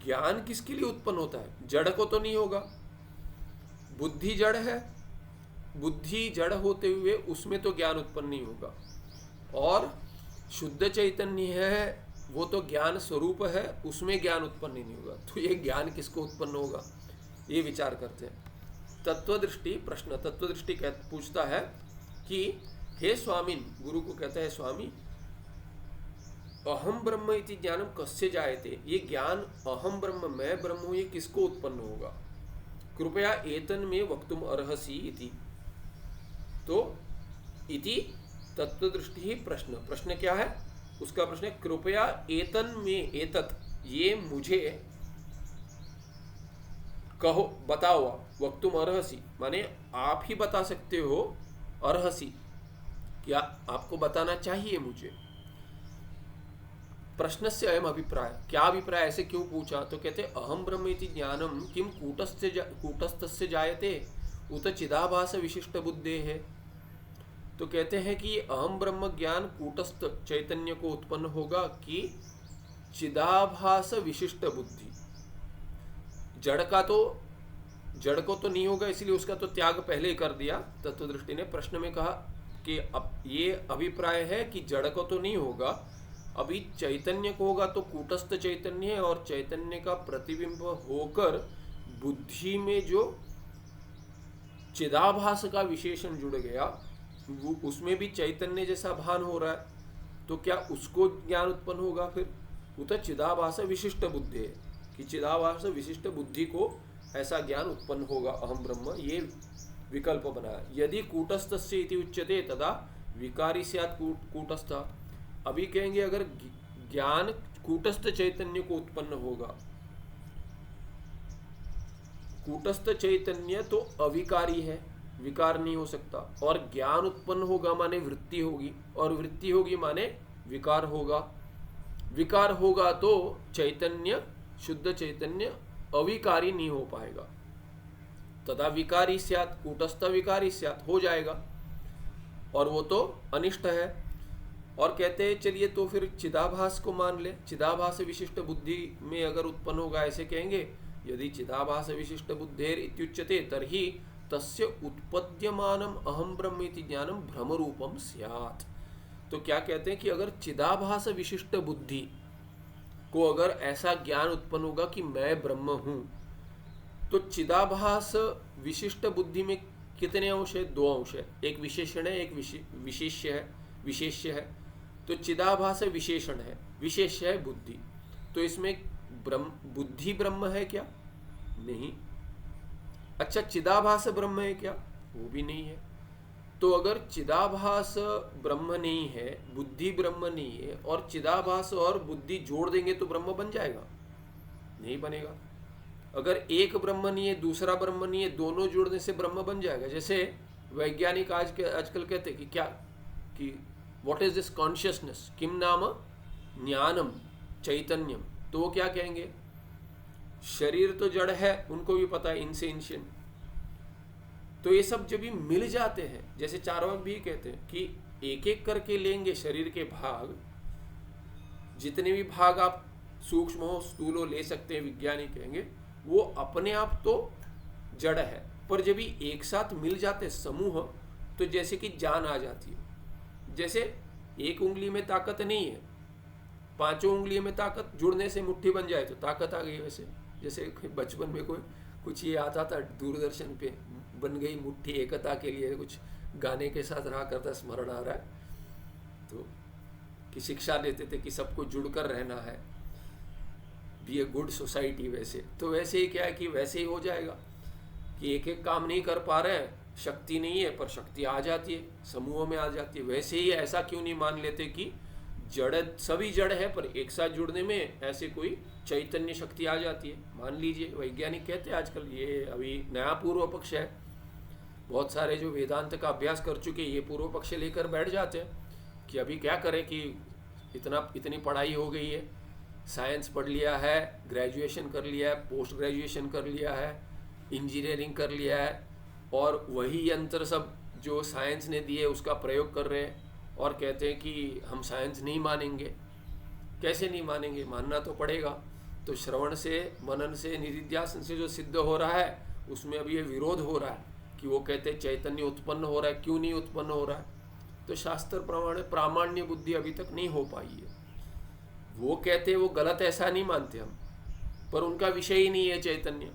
ज्ञान किसके लिए उत्पन्न होता है? जड़ को तो नहीं होगा। बुद्धि जड़ है, बुद्धि जड़ होते हुए उसमें तो ज्ञान उत्पन्न नहीं होगा। और शुद्ध चैतन्य है, वो तो ज्ञान स्वरूप है, उसमें ज्ञान उत्पन्न नहीं होगा। तो ये ज्ञान किसको उत्पन्न होगा? ये विचार करते हैं। तत्वदृष्टि प्रश्न, तत्वदृष्टि पूछता है कि हे स्वामिन, गुरु को कहता है स्वामी, अहम ब्रह्म इति ज्ञानम कस्य जायते, ये ज्ञान अहम ब्रह्म, मैं ब्रह्म हूं, ये किसको उत्पन्न होगा? कृपया एतन में वक्तुम अर्हसि इति। तो इति तत्वदृष्टि ही प्रश्न, प्रश्न क्या है उसका? प्रश्न है कृपया एतन में, एतत ये मुझे कहो, बताओ। वक्तुम अर्हसि माने आप ही बता सकते हो, अर्हसि क्या आपको बताना चाहिए मुझे। प्रश्न से अयम अभिप्राय, क्या अभिप्राय, ऐसे क्यों पूछा? तो कहते अहम ब्रह्म इति ज्ञानम किम कूटस्थस्य जायते उत चिदाभास विशिष्ट बुद्धे है। तो कहते हैं कि अहम ब्रह्म ज्ञान कूटस्थ चैतन्य को उत्पन्न होगा कि चिदाभास विशिष्ट बुद्धि। जड़ को तो नहीं होगा, इसलिए उसका तो त्याग पहले ही कर दिया तत्वदृष्टि ने। प्रश्न में कहा कि अब ये अभिप्राय है कि जड़ को तो नहीं होगा, अभी चैतन्य को होगा। तो कूटस्थ चैतन्य है और चैतन्य का प्रतिबिंब होकर बुद्धि में जो चिदाभास का विशेषण जुड़ गया, वो उसमें भी चैतन्य जैसा भान हो रहा है, तो क्या उसको ज्ञान उत्पन्न होगा? फिर उत चिदाभास विशिष्ट बुद्धि है कि चिदाभास विशिष्ट बुद्धि को ऐसा ज्ञान उत्पन्न होगा अहम ब्रह्म, ये विकल्प बनाया। यदि कूटस्थस्य इति उच्यते तदा विकारी स्यात् कूटस्थ। अभी कहेंगे अगर ज्ञान कूटस्थ चैतन्य को उत्पन्न होगा, कूटस्थ चैतन्य तो अविकारी है, विकार नहीं हो सकता। और ज्ञान उत्पन्न होगा माने वृत्ति होगी, और वृत्ति होगी माने विकार होगा। विकार होगा तो चैतन्य, शुद्ध चैतन्य अविकारी नहीं हो पाएगा। तदा विकारी स्यात्, कूटस्थ विकारी स्यात् हो जाएगा, और वो तो अनिष्ट है। और कहते हैं चलिए तो फिर चिदाभास को मान ले, चिदाभास विशिष्ट बुद्धि में अगर उत्पन्न होगा, ऐसे कहेंगे यदि चिदाभास विशिष्ट बुद्धेर इत्युच्यते तर्हि तस्य उत्पद्यमानम अहम ब्रह्म इति ज्ञानम भ्रम रूपम स्यात्। तो क्या कहते हैं कि अगर चिदाभास विशिष्ट बुद्धि को अगर ऐसा ज्ञान उत्पन्न होगा कि मैं ब्रह्म हूं, तो चिदाभास विशिष्ट बुद्धि में कितने अंश है? 2 अंश है, एक विशेषण है, एक विशेष्य है। तो चिदाभास विशेषण है, विशेष्य है बुद्धि। तो इसमें बुद्धि ब्रह्म है क्या? नहीं। अच्छा, चिदाभास ब्रह्म है क्या? वो भी नहीं है। तो अगर चिदाभास ब्रह्म नहीं है, बुद्धि ब्रह्म नहीं है, और चिदाभास और बुद्धि जोड़ देंगे तो ब्रह्म बन जाएगा? नहीं बनेगा। अगर एक ब्रह्म नहीं है, दूसरा ब्रह्म नहीं है, दोनों जोड़ने से ब्रह्म बन जाएगा। जैसे वैज्ञानिक आजकल कहते हैं कि क्या, कि व्हाट इज दिस कॉन्शियसनेस, किम नाम ज्ञानम चैतन्यम। तो वो क्या कहेंगे? शरीर तो जड़ है, उनको भी पता है, इनसेंशियंट। तो ये सब जब भी मिल जाते हैं, जैसे चार्वाक भी कहते हैं कि एक एक करके लेंगे शरीर के भाग, जितने भी भाग आप सूक्ष्म हो स्थूल हो ले सकते हैं, विज्ञानी कहेंगे, वो अपने आप तो जड़ है, पर जब भी एक साथ मिल जाते समूह, तो जैसे कि जान आ जाती है। जैसे एक उंगली में ताकत नहीं है, 5 उंगलियों में ताकत, जुड़ने से मुट्ठी बन जाए तो ताकत आ गई। वैसे जैसे बचपन में कोई कुछ ये आता था दूरदर्शन पे, बन गई मुट्ठी एकता के लिए, कुछ गाने के साथ रहा करता, स्मरण आ रहा है। तो कि शिक्षा देते थे कि सबको जुड़कर रहना है, बी ए गुड सोसाइटी। वैसे तो वैसे ही क्या है कि वैसे ही हो जाएगा कि एक एक काम नहीं कर पा रहे हैं, शक्ति नहीं है, पर शक्ति आ जाती है, समूह में आ जाती है। वैसे ही ऐसा क्यों नहीं मान लेते कि जड़, सभी जड़ है, पर एक साथ जुड़ने में ऐसे कोई चैतन्य शक्ति आ जाती है। मान लीजिए वैज्ञानिक कहते हैं आजकल, ये अभी नया पूर्व पक्ष है, बहुत सारे जो वेदांत का अभ्यास कर चुके ये पूर्व पक्ष लेकर बैठ जाते हैं कि अभी क्या करें कि इतनी पढ़ाई हो गई है, साइंस पढ़ लिया है, ग्रेजुएशन कर लिया है, पोस्ट ग्रेजुएशन कर लिया है, इंजीनियरिंग कर लिया है, और वही यंत्र सब जो साइंस ने दिए उसका प्रयोग कर रहे हैं और कहते हैं कि हम साइंस नहीं मानेंगे। कैसे नहीं मानेंगे, मानना तो पड़ेगा। तो श्रवण से, मनन से, निधिध्यासन से जो सिद्ध हो रहा है उसमें अब ये विरोध हो रहा है कि वो कहते हैं चैतन्य उत्पन्न हो रहा है, क्यों नहीं उत्पन्न हो रहा है? तो शास्त्र प्रमाण प्रामाण्य बुद्धि अभी तक नहीं हो पाई है। वो कहते हैं वो गलत, ऐसा नहीं मानते हम, पर उनका विषय ही नहीं है चैतन्य।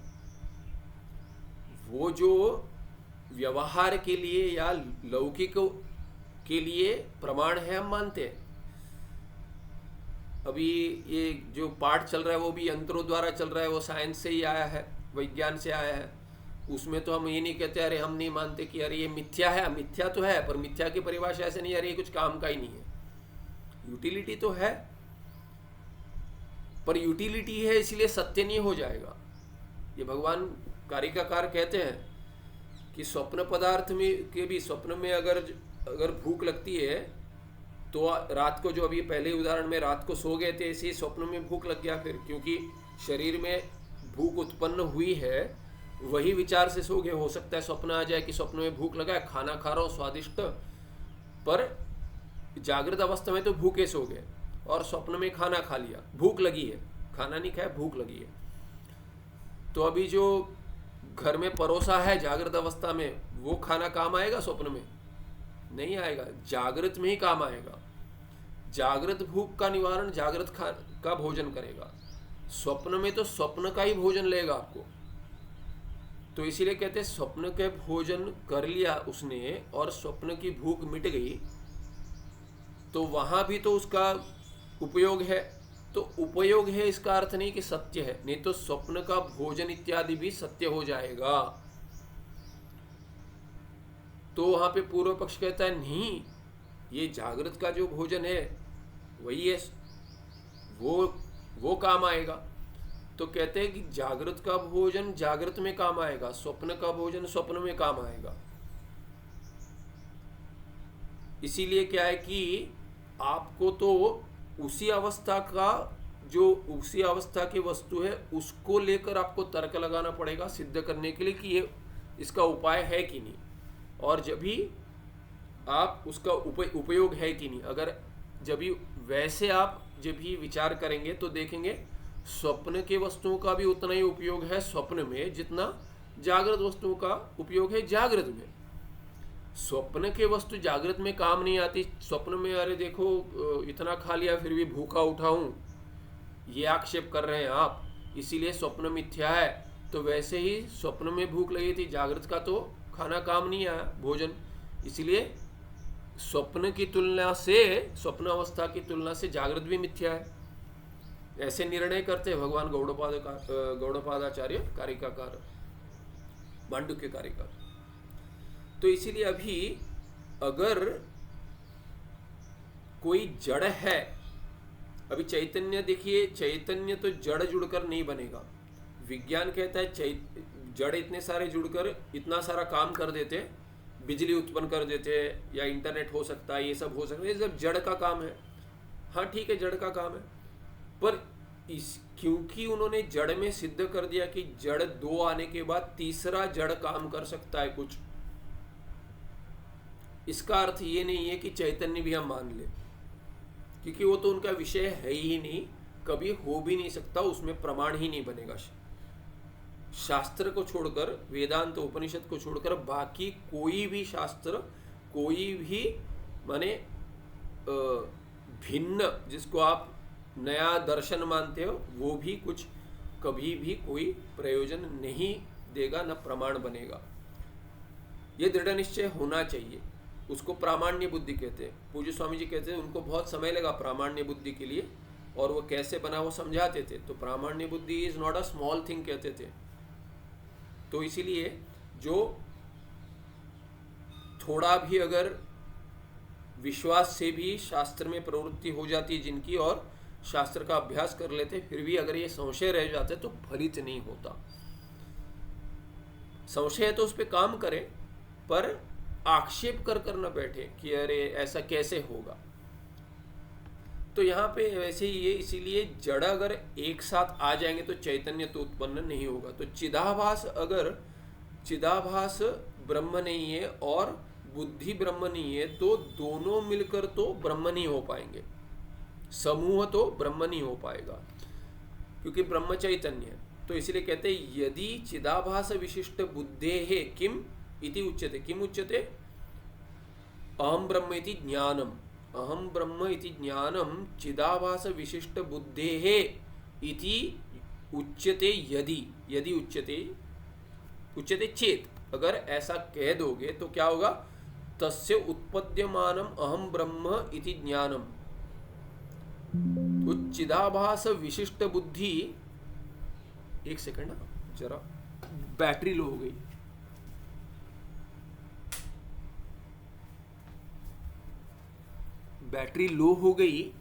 वो जो व्यवहार के लिए या लौकिक के लिए प्रमाण है हम मानते हैं। अभी ये जो पाठ चल रहा है वो भी यंत्रों द्वारा चल रहा है, वो साइंस से ही आया है, विज्ञान से आया है। उसमें तो हम ये नहीं कहते अरे हम नहीं मानते कि अरे ये मिथ्या है। मिथ्या तो है, पर मिथ्या की परिभाषा ऐसे नहीं, अरे ये कुछ काम का ही नहीं है। यूटिलिटी तो है, पर यूटिलिटी है इसलिए सत्य नहीं हो जाएगा। ये भगवान कारिकाकार कहते हैं कि स्वप्न पदार्थ में के भी, स्वप्न में अगर भूख लगती है तो रात को, जो अभी पहले उदाहरण में रात को सो गए थे, ऐसे ही स्वप्न में भूख लग गया फिर, क्योंकि शरीर में भूख उत्पन्न हुई है, वही विचार से सो गए। हो सकता है स्वप्न आ जाए कि स्वप्न में भूख लगा है, खाना खा रहा हूँ स्वादिष्ट, पर जागृत अवस्था में तो भूखे सो गए और स्वप्न में खाना खा लिया, भूख लगी है, खाना नहीं खाया, भूख लगी है। तो अभी जो घर में परोसा है जागृत अवस्था में, वो खाना काम आएगा स्वप्न में? नहीं आएगा, जागृत में ही काम आएगा। जागृत भूख का निवारण जागृत का भोजन करेगा, स्वप्न में तो स्वप्न का ही भोजन लेगा आपको। तो इसीलिए कहते हैं स्वप्न के भोजन कर लिया उसने और स्वप्न की भूख मिट गई, तो वहां भी तो उसका उपयोग है। तो उपयोग है इसका अर्थ नहीं कि सत्य है, नहीं तो स्वप्न का भोजन इत्यादि भी सत्य हो जाएगा। तो वहां पे पूर्व पक्ष कहता है नहीं, ये जागृत का जो भोजन है वही है, वो काम आएगा। तो कहते हैं कि जागृत का भोजन जागृत में काम आएगा, स्वप्न का भोजन स्वप्न में काम आएगा। इसीलिए क्या है कि आपको तो उसी अवस्था का, जो उसी अवस्था की वस्तु है उसको लेकर आपको तर्क लगाना पड़ेगा सिद्ध करने के लिए कि ये इसका उपाय है कि नहीं, और जब भी आप उसका उपयोग है कि नहीं। अगर जब भी वैसे आप जब भी विचार करेंगे तो देखेंगे स्वप्न के वस्तुओं का भी उतना ही उपयोग है स्वप्न में जितना जागृत वस्तुओं का उपयोग है जागृत में। स्वप्न के वस्तु जागृत में काम नहीं आती। स्वप्न में अरे देखो इतना खा लिया फिर भी भूखा उठा हूं, ये आक्षेप कर रहे हैं आप, इसीलिए स्वप्न मिथ्या है। तो वैसे ही स्वप्न में भूख लगी थी, जागृत का तो खाना काम नहीं आया भोजन, इसीलिए स्वप्न की तुलना से, स्वप्न अवस्था की तुलना से जागृत भी मिथ्या है। ऐसे निर्णय करते हैं भगवान गौड़पादाचार्य कारिकाकार, मांडुक्य कारिका। तो इसीलिए अभी अगर कोई जड़ है, अभी चैतन्य देखिए, चैतन्य तो जड़ जुड़कर नहीं बनेगा। विज्ञान कहता है जड़ इतने सारे जुड़कर इतना सारा काम कर देते, बिजली उत्पन्न कर देते, या इंटरनेट हो सकता है, ये सब हो सकता है, ये सब जड़ का काम है। हाँ ठीक है, जड़ का काम है, पर क्योंकि उन्होंने जड़ में सिद्ध कर दिया कि जड़ दो आने के बाद तीसरा जड़ काम कर सकता है कुछ, इसका अर्थ ये नहीं है कि चैतन्य भी हम मान ले, क्योंकि वो तो उनका विषय है ही नहीं, कभी हो भी नहीं सकता, उसमें प्रमाण ही नहीं बनेगा। शास्त्र को छोड़कर, वेदांत उपनिषद को छोड़कर बाकी कोई भी शास्त्र, कोई भी माने भिन्न जिसको आप नया दर्शन मानते हो, वो भी कुछ कभी भी कोई प्रयोजन नहीं देगा, न प्रमाण बनेगा। ये दृढ़ निश्चय होना चाहिए, उसको प्रामाण्य बुद्धि कहते हैं। पूज्य स्वामी जी कहते हैं उनको बहुत समय लगा प्रामाण्य बुद्धि के लिए, और वो कैसे बना वो समझाते थे। तो प्रामाण्य बुद्धि is not a small thing कहते थे। तो इसीलिए जो थोड़ा भी अगर विश्वास से भी शास्त्र में प्रवृत्ति हो जाती है जिनकी, और शास्त्र का अभ्यास कर लेते, फिर भी अगर ये संशय रह जाते तो फलित नहीं होता। संशय है तो उस पर काम करें, पर आक्षेप कर न बैठे कि अरे ऐसा कैसे होगा। तो यहाँ पे वैसे ही ये, इसीलिए जड़ अगर एक साथ आ जाएंगे तो चैतन्य तो उत्पन्न नहीं होगा। तो चिदाभास, अगर चिदाभास ब्रह्म नहीं है और बुद्धि ब्रह्म नहीं है तो दोनों मिलकर तो ब्रह्म नहीं हो पाएंगे, समूह तो ब्रह्म नहीं हो पाएगा, क्योंकि ब्रह्म चैतन्य है। तो इसलिए कहते हैं यदि चिदाभास विशिष्ट बुद्धेः किम इति उच्यते। किम उच्यते? अहम ब्रह्म इति ज्ञानम, अहम ब्रह्म इति ज्ञानम चिदाभास विशिष्ट बुद्धेः इति उच्यते। यदि, यदि उच्यते, उच्यते चेत, अगर ऐसा कह दोगे तो क्या होगा? तस्य उत्पद्यमानम अहम ब्रह्म इति ज्ञानम। तो चिदाभास विशिष्ट बुद्धि, एक सेकंड ना, जरा बैटरी लो हो गई। बैटरी लो हो गई,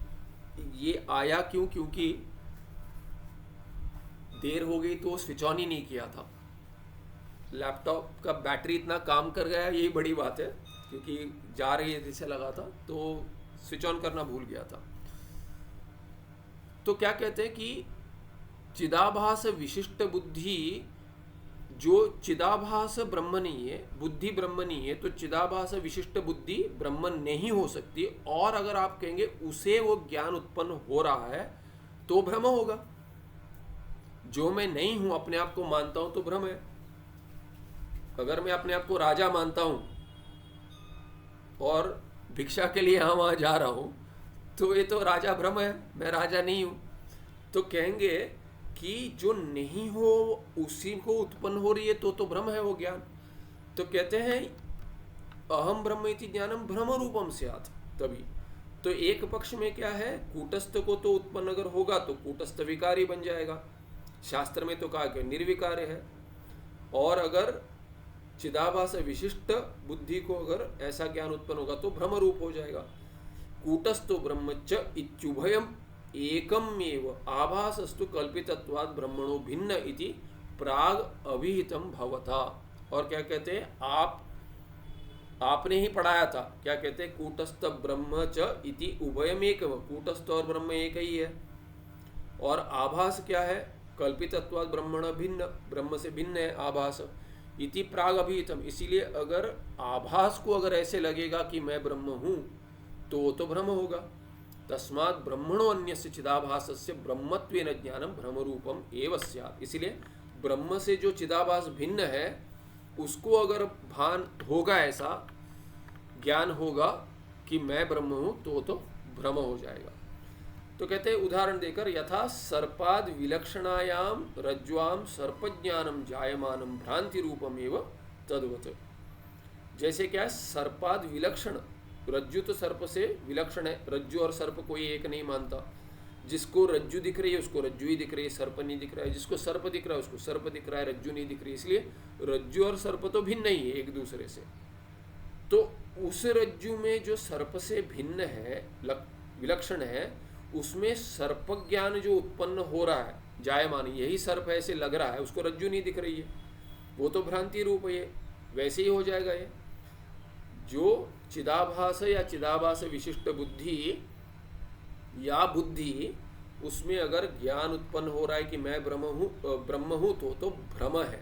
ये आया क्यों? क्योंकि देर हो गई तो स्विच ऑन ही नहीं किया था। लैपटॉप का बैटरी इतना काम कर गया, यही बड़ी बात है, क्योंकि जा रही है जैसे लगा था तो स्विच ऑन करना भूल गया था। तो क्या कहते हैं कि चिदाभास विशिष्ट बुद्धि, जो चिदाभास ब्रह्म नहीं है, बुद्धि ब्रह्म नहीं है, तो चिदाभास विशिष्ट बुद्धि ब्रह्म नहीं हो सकती। और अगर आप कहेंगे उसे वो ज्ञान उत्पन्न हो रहा है तो भ्रम होगा। जो मैं नहीं हूं, अपने आप को मानता हूं तो भ्रम है। अगर मैं अपने आप को राजा मानता हूं और भिक्षा के लिए यहाँ वहां जा रहा हूं तो ये तो राजा भ्रम है, मैं राजा नहीं हूं। तो कहेंगे कि जो नहीं हो उसी को उत्पन्न हो रही है तो भ्रम है वो ज्ञान। तो कहते हैं अहम ब्रह्म इति ज्ञानम भ्रम रूपम स्यात्। तभी तो एक पक्ष में क्या है, कूटस्थ को तो उत्पन्न अगर होगा तो कूटस्थ विकारी बन जाएगा, शास्त्र में तो कहा कि निर्विकार है। और अगर चिदाभास विशिष्ट बुद्धि को अगर ऐसा ज्ञान उत्पन्न होगा तो भ्रम रूप हो जाएगा। कूटस्थो ब्रह्म च इत्युभयम एकमेव आभासस्तु कल्पितत्वात् ब्रह्मणो भिन्न इति प्राग अभिहितम भवता। और क्या कहते हैं, आपने ही पढ़ाया था, क्या कहते हैं, कूटस्थ ब्रह्म च इति उभयम एकम, कूटस्थ और ब्रह्म एक ही है। और आभास क्या है, कल्पितत्वात् ब्रह्मण भिन्न, ब्रह्म से भिन्न है आभास, इति प्राग अभिहितम। इसीलिए अगर आभास को अगर ऐसे लगेगा कि मैं ब्रह्म हूं तो भ्रम होगा। तस्मात् ब्रह्मणो अन्यस्य चिदाभासस्य ब्रह्मत्वेन ज्ञानम भ्रम रूपम एव स्यात्। इसलिए ब्रह्म से जो चिदाभास भिन्न है उसको अगर भान होगा, ऐसा ज्ञान होगा कि मैं ब्रह्म हूं तो भ्रम हो जाएगा। तो कहते हैं उदाहरण देकर, यथा सर्पाद विलक्षणायाम रज्ज्वाम सर्पज्ञानम जायमानम भ्रांति रूपमेव तद्वत्। जैसे क्या है, सर्पाद विलक्षण, रज्जु तो सर्प से विलक्षण है, रज्जु और सर्प कोई एक नहीं मानता। जिसको रज्जु दिख रही है उसको रज्जु ही दिख रही है, सर्प नहीं दिख रहा है। जिसको सर्प दिख रहा है उसको सर्प दिख रहा है, रज्जु नहीं दिख रही है। इसलिए रज्जु और सर्प तो भिन्न ही है एक दूसरे से। तो उस रज्जु में जो सर्प से भिन्न है, विलक्षण है, उसमें सर्प ज्ञान जो उत्पन्न हो रहा है, जायमान, यही सर्प ऐसे लग रहा है, उसको रज्जु नहीं दिख रही है, वो तो भ्रांति रूप है। वैसे ही हो जाएगा ये, जो चिदाभास या चिदाभास विशिष्ट बुद्धि या बुद्धि, उसमें अगर ज्ञान उत्पन्न हो रहा है कि मैं ब्रह्म हूं तो भ्रम है।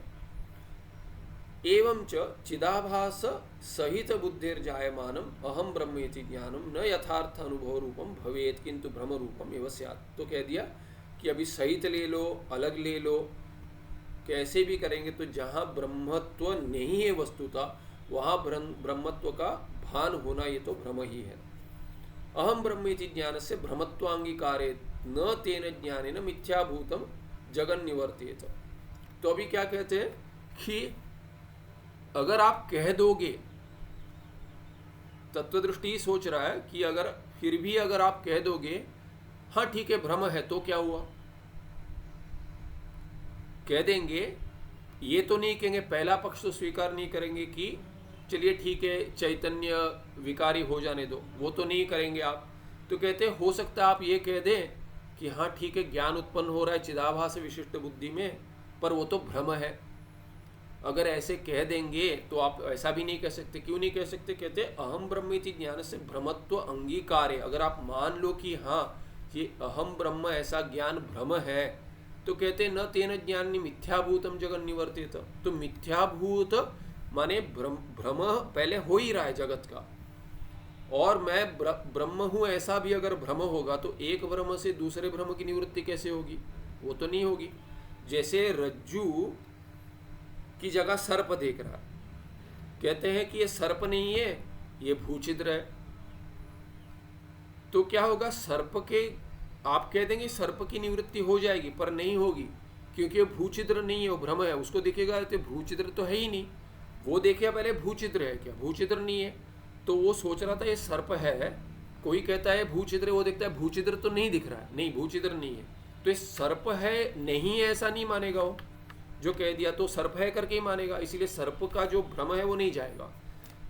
एवं च चिदाभास सहित बुद्धिर्जायमानम अहम ब्रह्म इति ज्ञानम न यथार्थ अनुभव रूपम भवेत किंतु भ्रम रूपम एव स्यात्। तो कह दिया कि अभी सहित ले लो, अलग ले लो, कैसे भी करेंगे तो जहाँ ब्रह्मत्व नहीं है वस्तुतः वहाँ ब्रह्मत्व का भान होना ये तो भ्रम ही है। अहम ब्रह्म इति ज्ञान से भ्रमत्वांगीकारे न तेन ज्ञानेन मिथ्याभूतम जगन निवर्तेत। तो अभी क्या कहते हैं कि अगर आप कह दोगे, तत्वदृष्टि सोच रहा है कि अगर फिर भी अगर आप कह दोगे हाँ ठीक है भ्रम है, तो क्या हुआ, कह देंगे, ये तो नहीं कहेंगे, पहला पक्ष तो स्वीकार नहीं करेंगे कि चलिए ठीक है चैतन्य विकारी हो जाने दो, वो तो नहीं करेंगे आप। तो कहते हैं हो सकता है आप ये कह दें कि हाँ ठीक है ज्ञान उत्पन्न हो रहा है चिदाभास विशिष्ट बुद्धि में, पर वो तो भ्रम है। अगर ऐसे कह देंगे तो आप ऐसा भी नहीं कह सकते। क्यों नहीं कह सकते? कहते अहम ब्रह्म इति ज्ञान से भ्रमत्व अंगीकार है। अगर आप मान लो कि हाँ ये अहम ब्रह्म ऐसा ज्ञान भ्रम है, तो कहते न तेन ज्ञान मिथ्याभूतम जगन निवर्तित। तो मिथ्याभूत माने भ्रम पहले हो ही रहा है जगत का, और मैं ब्रह्म हूं ऐसा भी अगर भ्रम होगा तो एक भ्रम से दूसरे भ्रम की निवृत्ति कैसे होगी? वो तो नहीं होगी। जैसे रज्जू की जगह सर्प देख रहा है, कहते हैं कि ये सर्प नहीं है, ये भूछिद्र है, तो क्या होगा? सर्प के आप कह देंगे सर्प की निवृत्ति हो जाएगी, पर नहीं होगी, क्योंकि वो भूछिद्र नहीं है, वो भ्रम है। उसको दिखेगा तो भूछिद्र तो है ही नहीं, वो देखेगा पहले भूछिद्र है क्या, भूछिद्र नहीं है, तो वो सोच रहा था ये सर्प है। कोई कहता है भूछिद्र, वो देखता है भूछिद्र तो नहीं दिख रहा है, नहीं भूछिद्र नहीं है, तो ये सर्प है नहीं है ऐसा नहीं मानेगा वो। जो कह दिया तो सर्प है करके ही मानेगा, इसीलिए सर्प का जो भ्रम है वो नहीं जाएगा।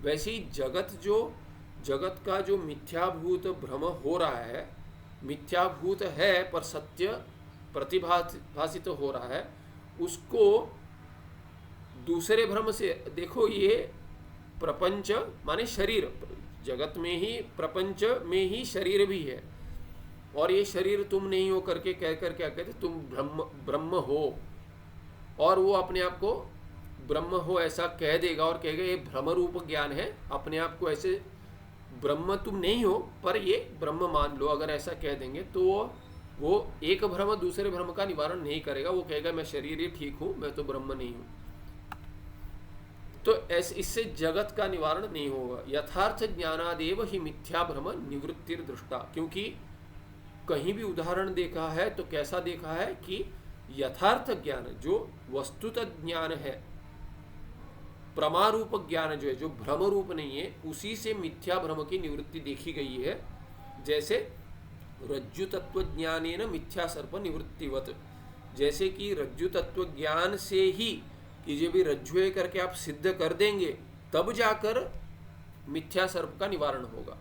वैसे ही जगत का जो मिथ्याभूत भ्रम हो रहा है, मिथ्याभूत है पर सत्य प्रतिभासित तो हो रहा है, उसको दूसरे भ्रम से देखो। ये प्रपंच माने शरीर, जगत में ही प्रपंच में ही शरीर भी है, और ये शरीर तुम नहीं हो करके कहकर क्या कहते, तुम ब्रह्म हो, और वो अपने आप को ब्रह्म हो ऐसा कह देगा और कहेगा ये भ्रम रूप ज्ञान है, अपने आप को ऐसे ब्रह्म तुम नहीं हो पर ये ब्रह्म मान लो। अगर ऐसा कह देंगे तो वो एक भ्रम दूसरे भ्रम का निवारण नहीं करेगा, वो कहेगा मैं शरीर ही ठीक हूं, मैं तो ब्रह्म नहीं हूं। तो ऐसे इससे जगत का निवारण नहीं होगा। यथार्थ ज्ञानादेव ही मिथ्या भ्रम निवृत्तिर दृष्टा, क्योंकि कहीं भी उदाहरण देखा है तो कैसा देखा है कि यथार्थ ज्ञान जो वस्तुतः ज्ञान है, प्रमारूप ज्ञान जो है, जो भ्रम रूप नहीं है, उसी से मिथ्या भ्रम की निवृत्ति देखी गई है। जैसे रज्जु तत्व ज्ञानेन मिथ्या सर्प निवृत्तिवत, जैसे कि रज्जु तत्व ज्ञान से ही कि जो भी रज्जु है करके आप सिद्ध कर देंगे तब जाकर मिथ्या सर्प का निवारण होगा।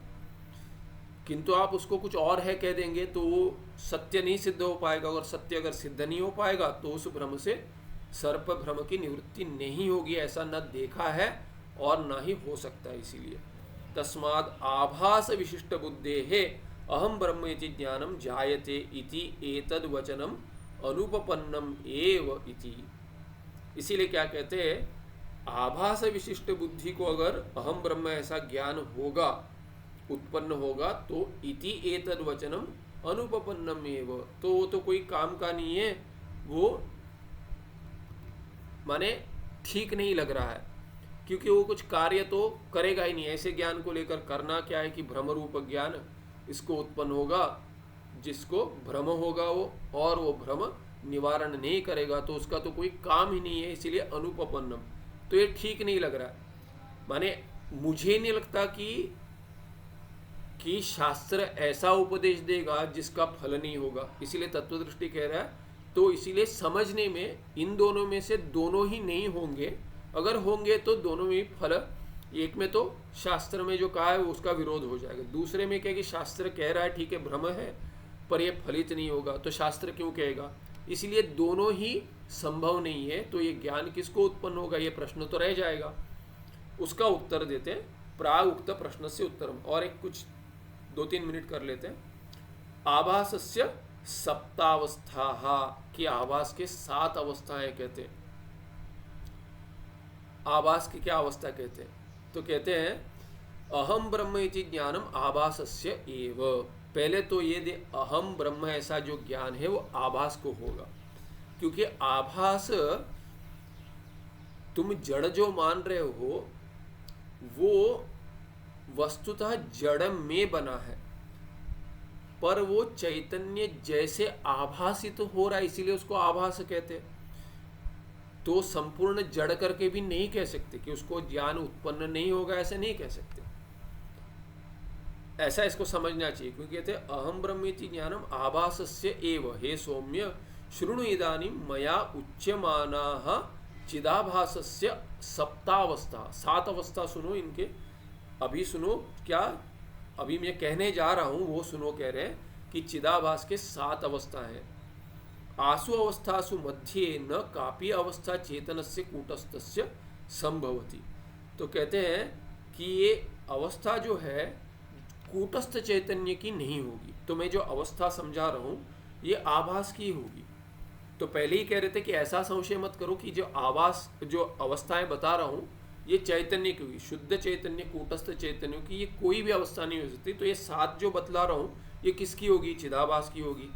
किंतु आप उसको कुछ और है कह देंगे तो वो सत्य नहीं सिद्ध हो पाएगा, और सत्य अगर सिद्ध नहीं हो पाएगा तो उस भ्रम से सर्प भ्रम की निवृत्ति नहीं होगी। ऐसा न देखा है और न ही हो सकता है। इसीलिए तस्माद् आभास विशिष्ट बुद्धेः अहम ब्रह्म इति ज्ञानम जायते इति एतद् वचनम अनुपपन्नम एव इति। इसीलिए क्या कहते हैं, आभास विशिष्ट बुद्धि को अगर अहम ब्रह्म ऐसा ज्ञान होगा, उत्पन्न होगा, तो इति एतद् वचनम अनुपपन्नम एव, तो वो तो कोई काम का नहीं है, वो माने ठीक नहीं लग रहा है, क्योंकि वो कुछ कार्य तो करेगा ही नहीं। ऐसे ज्ञान को लेकर करना क्या है कि भ्रम रूप ज्ञान इसको उत्पन्न होगा, जिसको भ्रम होगा वो, और वो भ्रम निवारण नहीं करेगा तो उसका तो कोई काम ही नहीं है, इसीलिए अनुपपन्नम। तो ये ठीक नहीं लग रहा है, माने मुझे नहीं लगता कि शास्त्र ऐसा उपदेश देगा जिसका फल नहीं होगा, इसीलिए तत्वदृष्टि कह रहा है। तो इसीलिए समझने में इन दोनों में से दोनों ही नहीं होंगे, अगर होंगे तो दोनों में फल, एक में तो शास्त्र में जो कहा है उसका विरोध हो जाएगा, दूसरे में क्या कि शास्त्र कह रहा है ठीक है भ्रम है पर यह फलित नहीं होगा, तो शास्त्र क्यों कहेगा। इसलिए दोनों ही संभव नहीं है, तो ये ज्ञान किसको उत्पन्न होगा, ये प्रश्न तो रह जाएगा। उसका उत्तर देते हैं प्राग उक्त प्रश्न से उत्तरम, और एक कुछ 2-3 मिनट कर लेते हैं। आभासस्य सप्तावस्था की, आभास के 7 अवस्थाएं कहते हैं। आभास की क्या अवस्था कहते हैं, तो कहते हैं अहम ब्रह्म इति ज्ञानम आभासस्य एव। पहले तो ये दे अहम ब्रह्म ऐसा जो ज्ञान है वो आभास को होगा, क्योंकि आभास तुम जड़ जो मान रहे हो वो वस्तुतः जड़ में बना है, पर वो चैतन्य जैसे आभासित तो हो रहा है, इसीलिए उसको आभास कहते हैं। तो संपूर्ण जड़ करके भी नहीं कह सकते कि उसको ज्ञान उत्पन्न नहीं होगा, ऐसे नहीं कह सकते। ऐसा इसको समझना चाहिए, क्योंकि कहते हैं अहम ब्रह्मेति ज्ञानम आभासस्य एव। हे सौम्य शृणु इदानीं मया उच्यमानाः चिदाभासस्य सप्तावस्था, 7 अवस्था सुनो इनके, अभी सुनो, क्या अभी मैं कहने जा रहा हूं वो सुनो। कह रहे हैं कि चिदाभास के 7 अवस्था है। आसु अवस्थासु मध्ये न कापि अवस्था चेतनस्य कूटस्थस्य संभवति। तो कहते हैं कि ये अवस्था जो है कूटस्थ चैतन्य की नहीं होगी। तो मैं जो अवस्था समझा रहा हूँ ये आभास की होगी। तो पहले ही कह रहे थे कि ऐसा संशय मत करो कि जो आभास जो अवस्थाएं बता रहा हूँ ये चैतन्य की होगी, शुद्ध चैतन्य कूटस्थ चैतन्य की ये कोई भी अवस्था नहीं हो सकती। तो ये सात जो बतला रहा हूँ ये किसकी होगी? चिदाभास की होगी।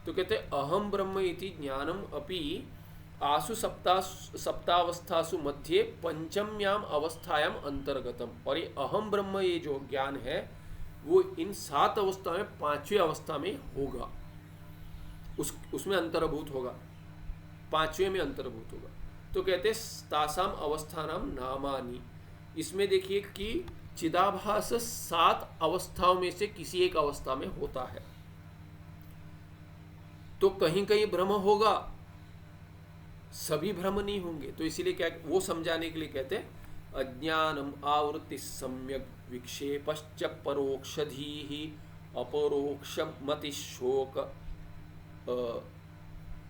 तो कहते हैं अहम ब्रह्म इति ज्ञानम अपि आसु सप्तावस्थासु मध्ये पंचम्याम अवस्थायाम अंतर्गतम। और ये अहम ब्रह्म ये जो ज्ञान है वो इन सात अवस्थाओं में पांचवी अवस्था में होगा, उसमें अंतर्भूत होगा, पांचवें में अंतर्भूत होगा। तो कहते हैं तासाम अवस्थानाम नामानी। इसमें देखिए कि चिदाभास सात अवस्थाओं में से किसी एक अवस्था में होता है। तो कहीं कहीं भ्रम होगा, सभी भ्रम नहीं होंगे। तो इसीलिए क्या वो समझाने के लिए कहते हैं अज्ञानम आवृत्ति सम्यक विक्षेपश्च परोक्षधीहि अपरोक्षमति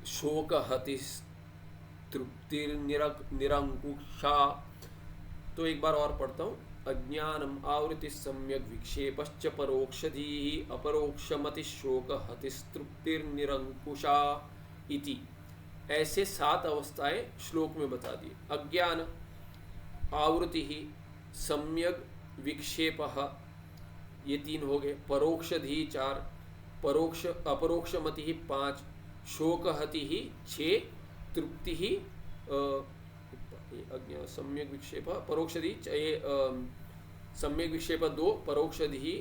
शोकहति तृप्तिर्निरंकुशा। तो एक बार और पढ़ता हूँ। अज्ञानम आवृत्ति सम्यक विक्षेपश्च परोक्षधीहि अपरोक्षमति शोकहति तृप्तिर्निरंकुशा इति। ऐसे सात अवस्थाएं श्लोक में बता दी। अज्ञान, आवृत्ति ही, सम्यक विक्षेपः ये तीन हो गए, परोक्षधि चार, परोक्ष अपरोक्षमति ही पाँच, शोकहति ही छः, तृप्ति ही सम्यक विक्षेप परोक्षधि सम्यक विक्षेप दो, परोक्षधि ही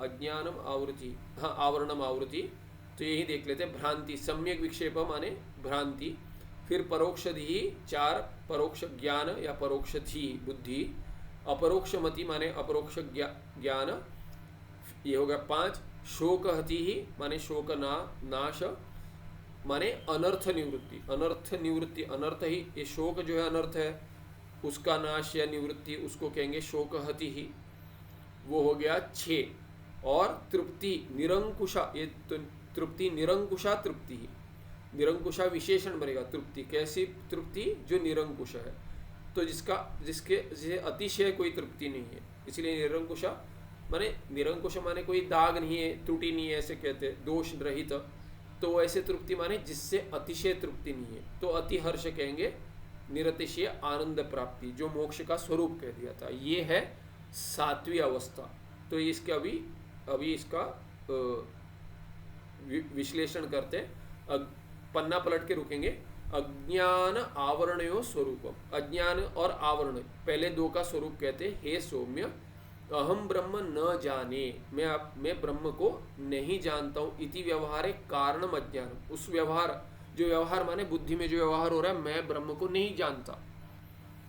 अज्ञानम आवृत्ति, हाँ आवरणम आवृत्ति। तो यही देख लेते हैं। भ्रांति, सम्यक विक्षेप माने भ्रांति, फिर परोक्षधि ही चार, परोक्ष ज्ञान या परोक्षधि बुद्धि, अपरोक्षमति माने अपरोक्ष ज्ञान ये हो गया पाँच, शोकहति ही माने शोक नाश माने अनर्थ निवृत्ति, अनर्थ निवृत्ति, अनर्थ ही ये शोक जो है अनर्थ है उसका नाश या निवृत्ति उसको कहेंगे शोकहति ही, वो हो गया छः। और तृप्ति निरंकुशा, ये तृप्ति निरंकुशा तृप्ति ही, निरंकुशा विशेषण बनेगा तृप्ति। कैसी तृप्ति? जो निरंकुश है, तो जिसे अतिशय कोई तृप्ति नहीं है, इसलिए निरंकुशा माने निरंकुश माने कोई दाग नहीं है, त्रुटि नहीं है, ऐसे कहते, दोष रहित। तो ऐसे तृप्ति माने जिससे अतिशय तृप्ति नहीं है, तो अति हर्ष कहेंगे, निरतिशय आनंद प्राप्ति, जो मोक्ष का स्वरूप कह दिया था। ये है सातवीं अवस्था। तो इसके अभी इसका विश्लेषण करते हैं। पन्ना पलट के रुकेंगे। अज्ञान आवरणयो स्वरूपम, अज्ञान और आवरण पहले दो का स्वरूप कहते हैं। हे सौम्य, अहम ब्रह्म न जाने, मैं ब्रह्म को नहीं जानता हूँ। इति व्यवहारे कारणम अज्ञानम, उस व्यवहार, जो व्यवहार माने बुद्धि में जो व्यवहार हो रहा है, मैं ब्रह्म को नहीं जानता।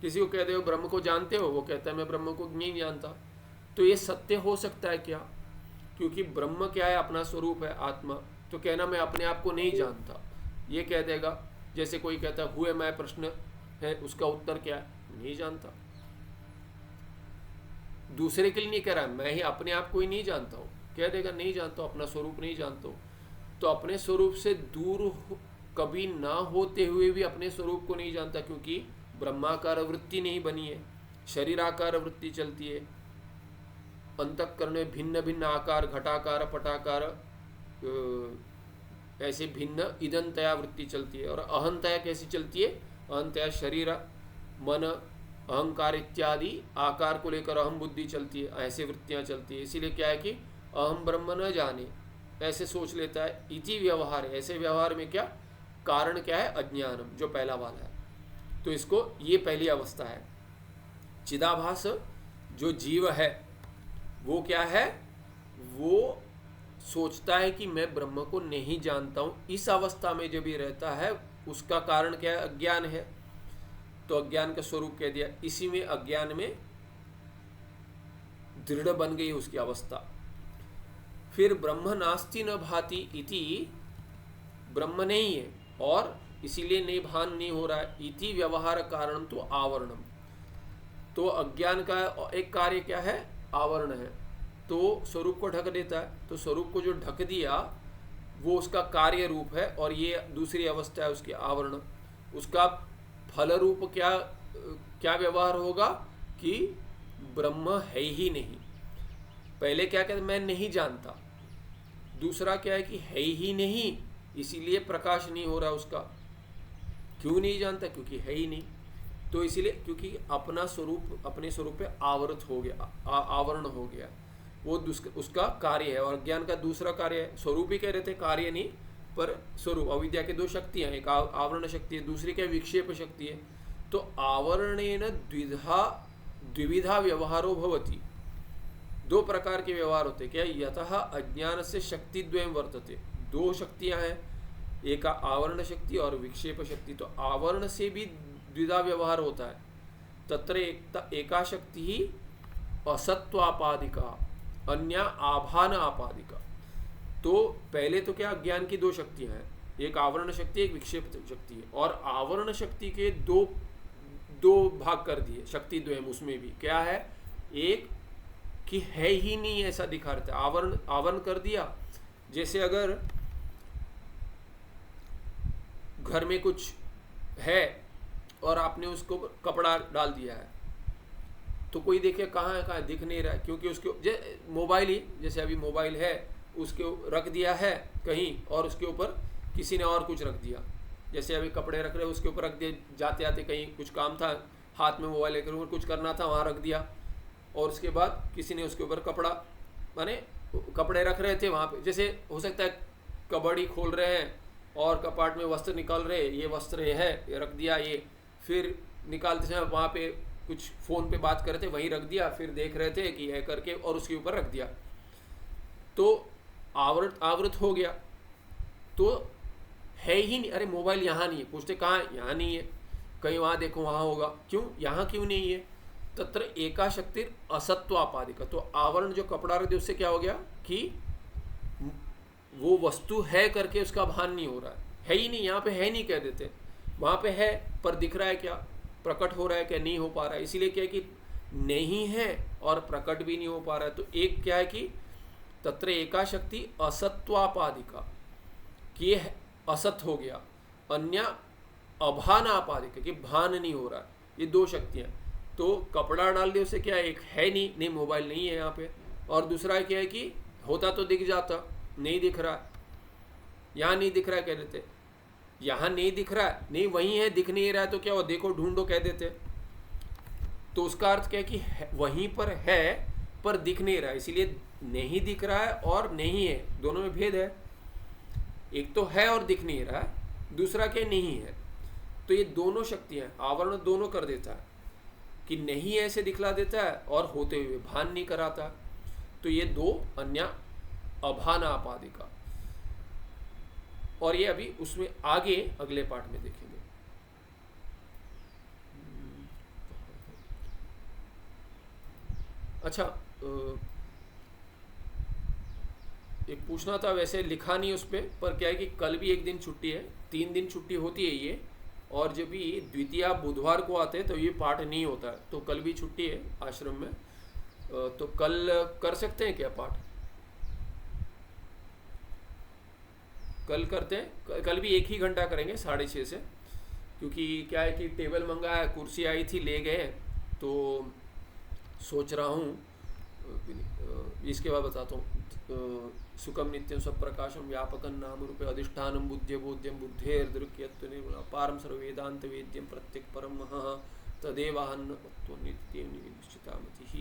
किसी को कहते हो ब्रह्म को जानते हो, वो कहता है मैं ब्रह्म को नहीं जानता। तो ये सत्य हो सकता है क्या? क्योंकि ब्रह्म क्या है? अपना स्वरूप है, आत्मा। तो कहना मैं अपने आप को नहीं जानता, ये कह देगा। जैसे कोई कहता है हुए मैं प्रश्न है, उसका उत्तर क्या है? नहीं जानता। दूसरे के लिए नहीं कह रहा है, मैं ही अपने आप को ही नहीं जानता हूँ, कह देगा नहीं जानता हूँ, अपना स्वरूप नहीं जानता हूँ। तो अपने स्वरूप से दूर कभी ना होते हुए भी अपने स्वरूप को नहीं जानता, क्योंकि ब्रह्माकार वृत्ति नहीं बनी है, शरीराकार वृत्ति चलती है। अंतःकरण में भिन्न भिन्न आकार, घटाकार, पटाकार, ऐसे भिन्न इदंतया वृत्ति चलती है। और अहंतया कैसी चलती है? अहंतया शरीर, मन, अहंकार इत्यादि आकार को लेकर अहम बुद्धि चलती है, ऐसे वृत्तियां चलती है। इसीलिए क्या है कि अहम ब्रह्म न जाने, ऐसे सोच लेता है। इति व्यवहार है, ऐसे व्यवहार में क्या कारण क्या है? अज्ञानम, जो पहला वाला है। तो इसको, ये पहली अवस्था है। चिदाभास जो जीव है वो क्या है? वो सोचता है कि मैं ब्रह्म को नहीं जानता हूँ। इस अवस्था में जब ये रहता है, उसका कारण क्या है? अज्ञान है। तो अज्ञान का स्वरूप कह दिया। इसी में अज्ञान में दृढ़ बन गई उसकी अवस्था। फिर ब्रह्म नास्ति न भाति इति, ब्रह्म नहीं है और इसीलिए नहीं भान नहीं हो रहा है। इति व्यवहार कारण तो आवरणम, तो अज्ञान का एक कार्य क्या है? आवरण है। तो स्वरूप को ढक देता है। तो स्वरूप को जो ढक दिया, वो उसका कार्य रूप है, और ये दूसरी अवस्था है उसकी आवरण। उसका फल रूप क्या क्या व्यवहार होगा कि ब्रह्म है ही नहीं। पहले क्या कहते, मैं नहीं जानता। दूसरा क्या है कि है ही नहीं, इसीलिए प्रकाश नहीं हो रहा उसका। क्यों नहीं जानता? क्योंकि है ही नहीं। तो इसीलिए क्योंकि अपना स्वरूप अपने स्वरूप पे आवृत हो गया, आवरण हो गया, वो उसका कार्य है। और ज्ञान का दूसरा कार्य है, स्वरूप ही कह रहे थे, कार्य नहीं पर स्वरूप। अविद्या के दो शक्तियां, एक आवरण शक्ति है, दूसरी क्या विक्षेप शक्ति है। तो आवरणेन द्विविधा व्यवहारो भवति, दो प्रकार के व्यवहार होते। क्या? यतः अज्ञान से शक्तिद्वयं वर्तते, दो शक्तियां हैं, एक आवरण शक्ति और विक्षेप शक्ति। तो आवरण से भी द्विधा व्यवहार होता है। तत्र एका शक्ति ही असत्वापादिका, अन्य आभान आपादिका। तो पहले तो क्या, अज्ञान की दो शक्तियां हैं, एक आवरण शक्ति, एक विक्षेप शक्ति है। और आवरण शक्ति के दो भाग कर दिए, शक्ति द्वयम। उसमें भी क्या है, एक कि है ही नहीं ऐसा दिखा रहे थे, आवरण कर दिया। जैसे अगर घर में कुछ है और आपने उसको कपड़ा डाल दिया है, तो कोई देखे कहाँ है, कहाँ दिख नहीं रहा है, क्योंकि उसके मोबाइल ही, जैसे अभी मोबाइल है, उसके रख दिया है कहीं, और उसके ऊपर किसी ने और कुछ रख दिया। जैसे अभी कपड़े रख रहे, उसके ऊपर रख दिए, जाते आते कहीं कुछ काम था, हाथ में मोबाइल लेकर कुछ करना था, वहाँ रख दिया। और उसके बाद किसी ने उसके ऊपर कपड़ा, माने कपड़े रख रहे थे वहाँ पे। जैसे हो सकता है कबड्डी खोल रहे हैं और कपाट में वस्त्र निकाल रहे, ये वस्त्र है, ये रख दिया, ये फिर निकालते समय वहाँ पे कुछ फ़ोन पे बात कर रहे थे, वहीं रख दिया, फिर देख रहे थे कि है करके, और उसके ऊपर रख दिया। तो आवृत हो गया, तो है ही नहीं। अरे मोबाइल यहाँ नहीं है, पूछते कहाँ है, यहाँ नहीं है, कहीं वहाँ देखो वहाँ होगा, क्यों यहाँ क्यों नहीं है? तत्र एका शक्ति असत्वापादिका। तो आवरण जो कपड़ा रख दिया, उससे क्या हो गया कि वो वस्तु है करके उसका भान नहीं हो रहा है ही नहीं, यहाँ पे है नहीं कह देते, वहाँ पे है पर दिख रहा है क्या, प्रकट हो रहा है क्या, नहीं हो पा रहा है। इसीलिए क्या है कि नहीं है और प्रकट भी नहीं हो पा रहा है। तो एक क्या है कि तत्र एका शक्ति असत्वापादिका, कि ये असत हो गया, अन्य अभानापादिका, कि भान नहीं हो रहा है। ये दो शक्तियाँ। तो कपड़ा डाल दिया, उससे क्या है, एक है नहीं मोबाइल नहीं है यहाँ पे, और दूसरा क्या है कि होता तो दिख जाता, नहीं दिख रहा, यहाँ नहीं दिख रहा है कह देते, यहाँ नहीं दिख रहा है, नहीं वहीं है, दिख नहीं रहा है, तो क्या हो, देखो ढूंढो कह देते। तो उसका अर्थ क्या है कि वहीं पर है पर दिख नहीं रहा है, इसीलिए नहीं दिख रहा है और नहीं है, दोनों में भेद है। एक तो है और दिख नहीं रहा है, दूसरा क्या नहीं है। तो ये दोनों शक्तियां, आवरण दोनों कर देता है, कि नहीं ऐसे दिखला देता है और होते हुए भान नहीं कराता। तो ये दो अन्य अभान आपादिका, और ये अभी उसमें आगे अगले पार्ट में देखेंगे। अच्छा, एक पूछना था, वैसे लिखा नहीं उस पर क्या है कि कल भी एक दिन छुट्टी है, 3 दिन छुट्टी होती है ये, और जब भी द्वितीय बुधवार को आते हैं तो ये पाठ नहीं होता है, तो कल भी छुट्टी है आश्रम में। तो कल कर सकते हैं क्या पाठ? कल करते हैं, कल भी 1 ही घंटा करेंगे 6:30 से, क्योंकि क्या है कि टेबल मंगाया, कुर्सी आई थी, ले गए, तो सोच रहा हूँ, इसके बाद बताता हूँ। सुखम नित्यम स्वप्रकाशम व्यापकं नाम रूपे अधिष्ठानम बुद्ध्य बोध्यम बुद्धेर्दृक्यत्व निर्गुणा पारम सर्ववेदांत वेद्यम प्रत्यक परम तदेवाहन नित्यं निश्चितामतिः।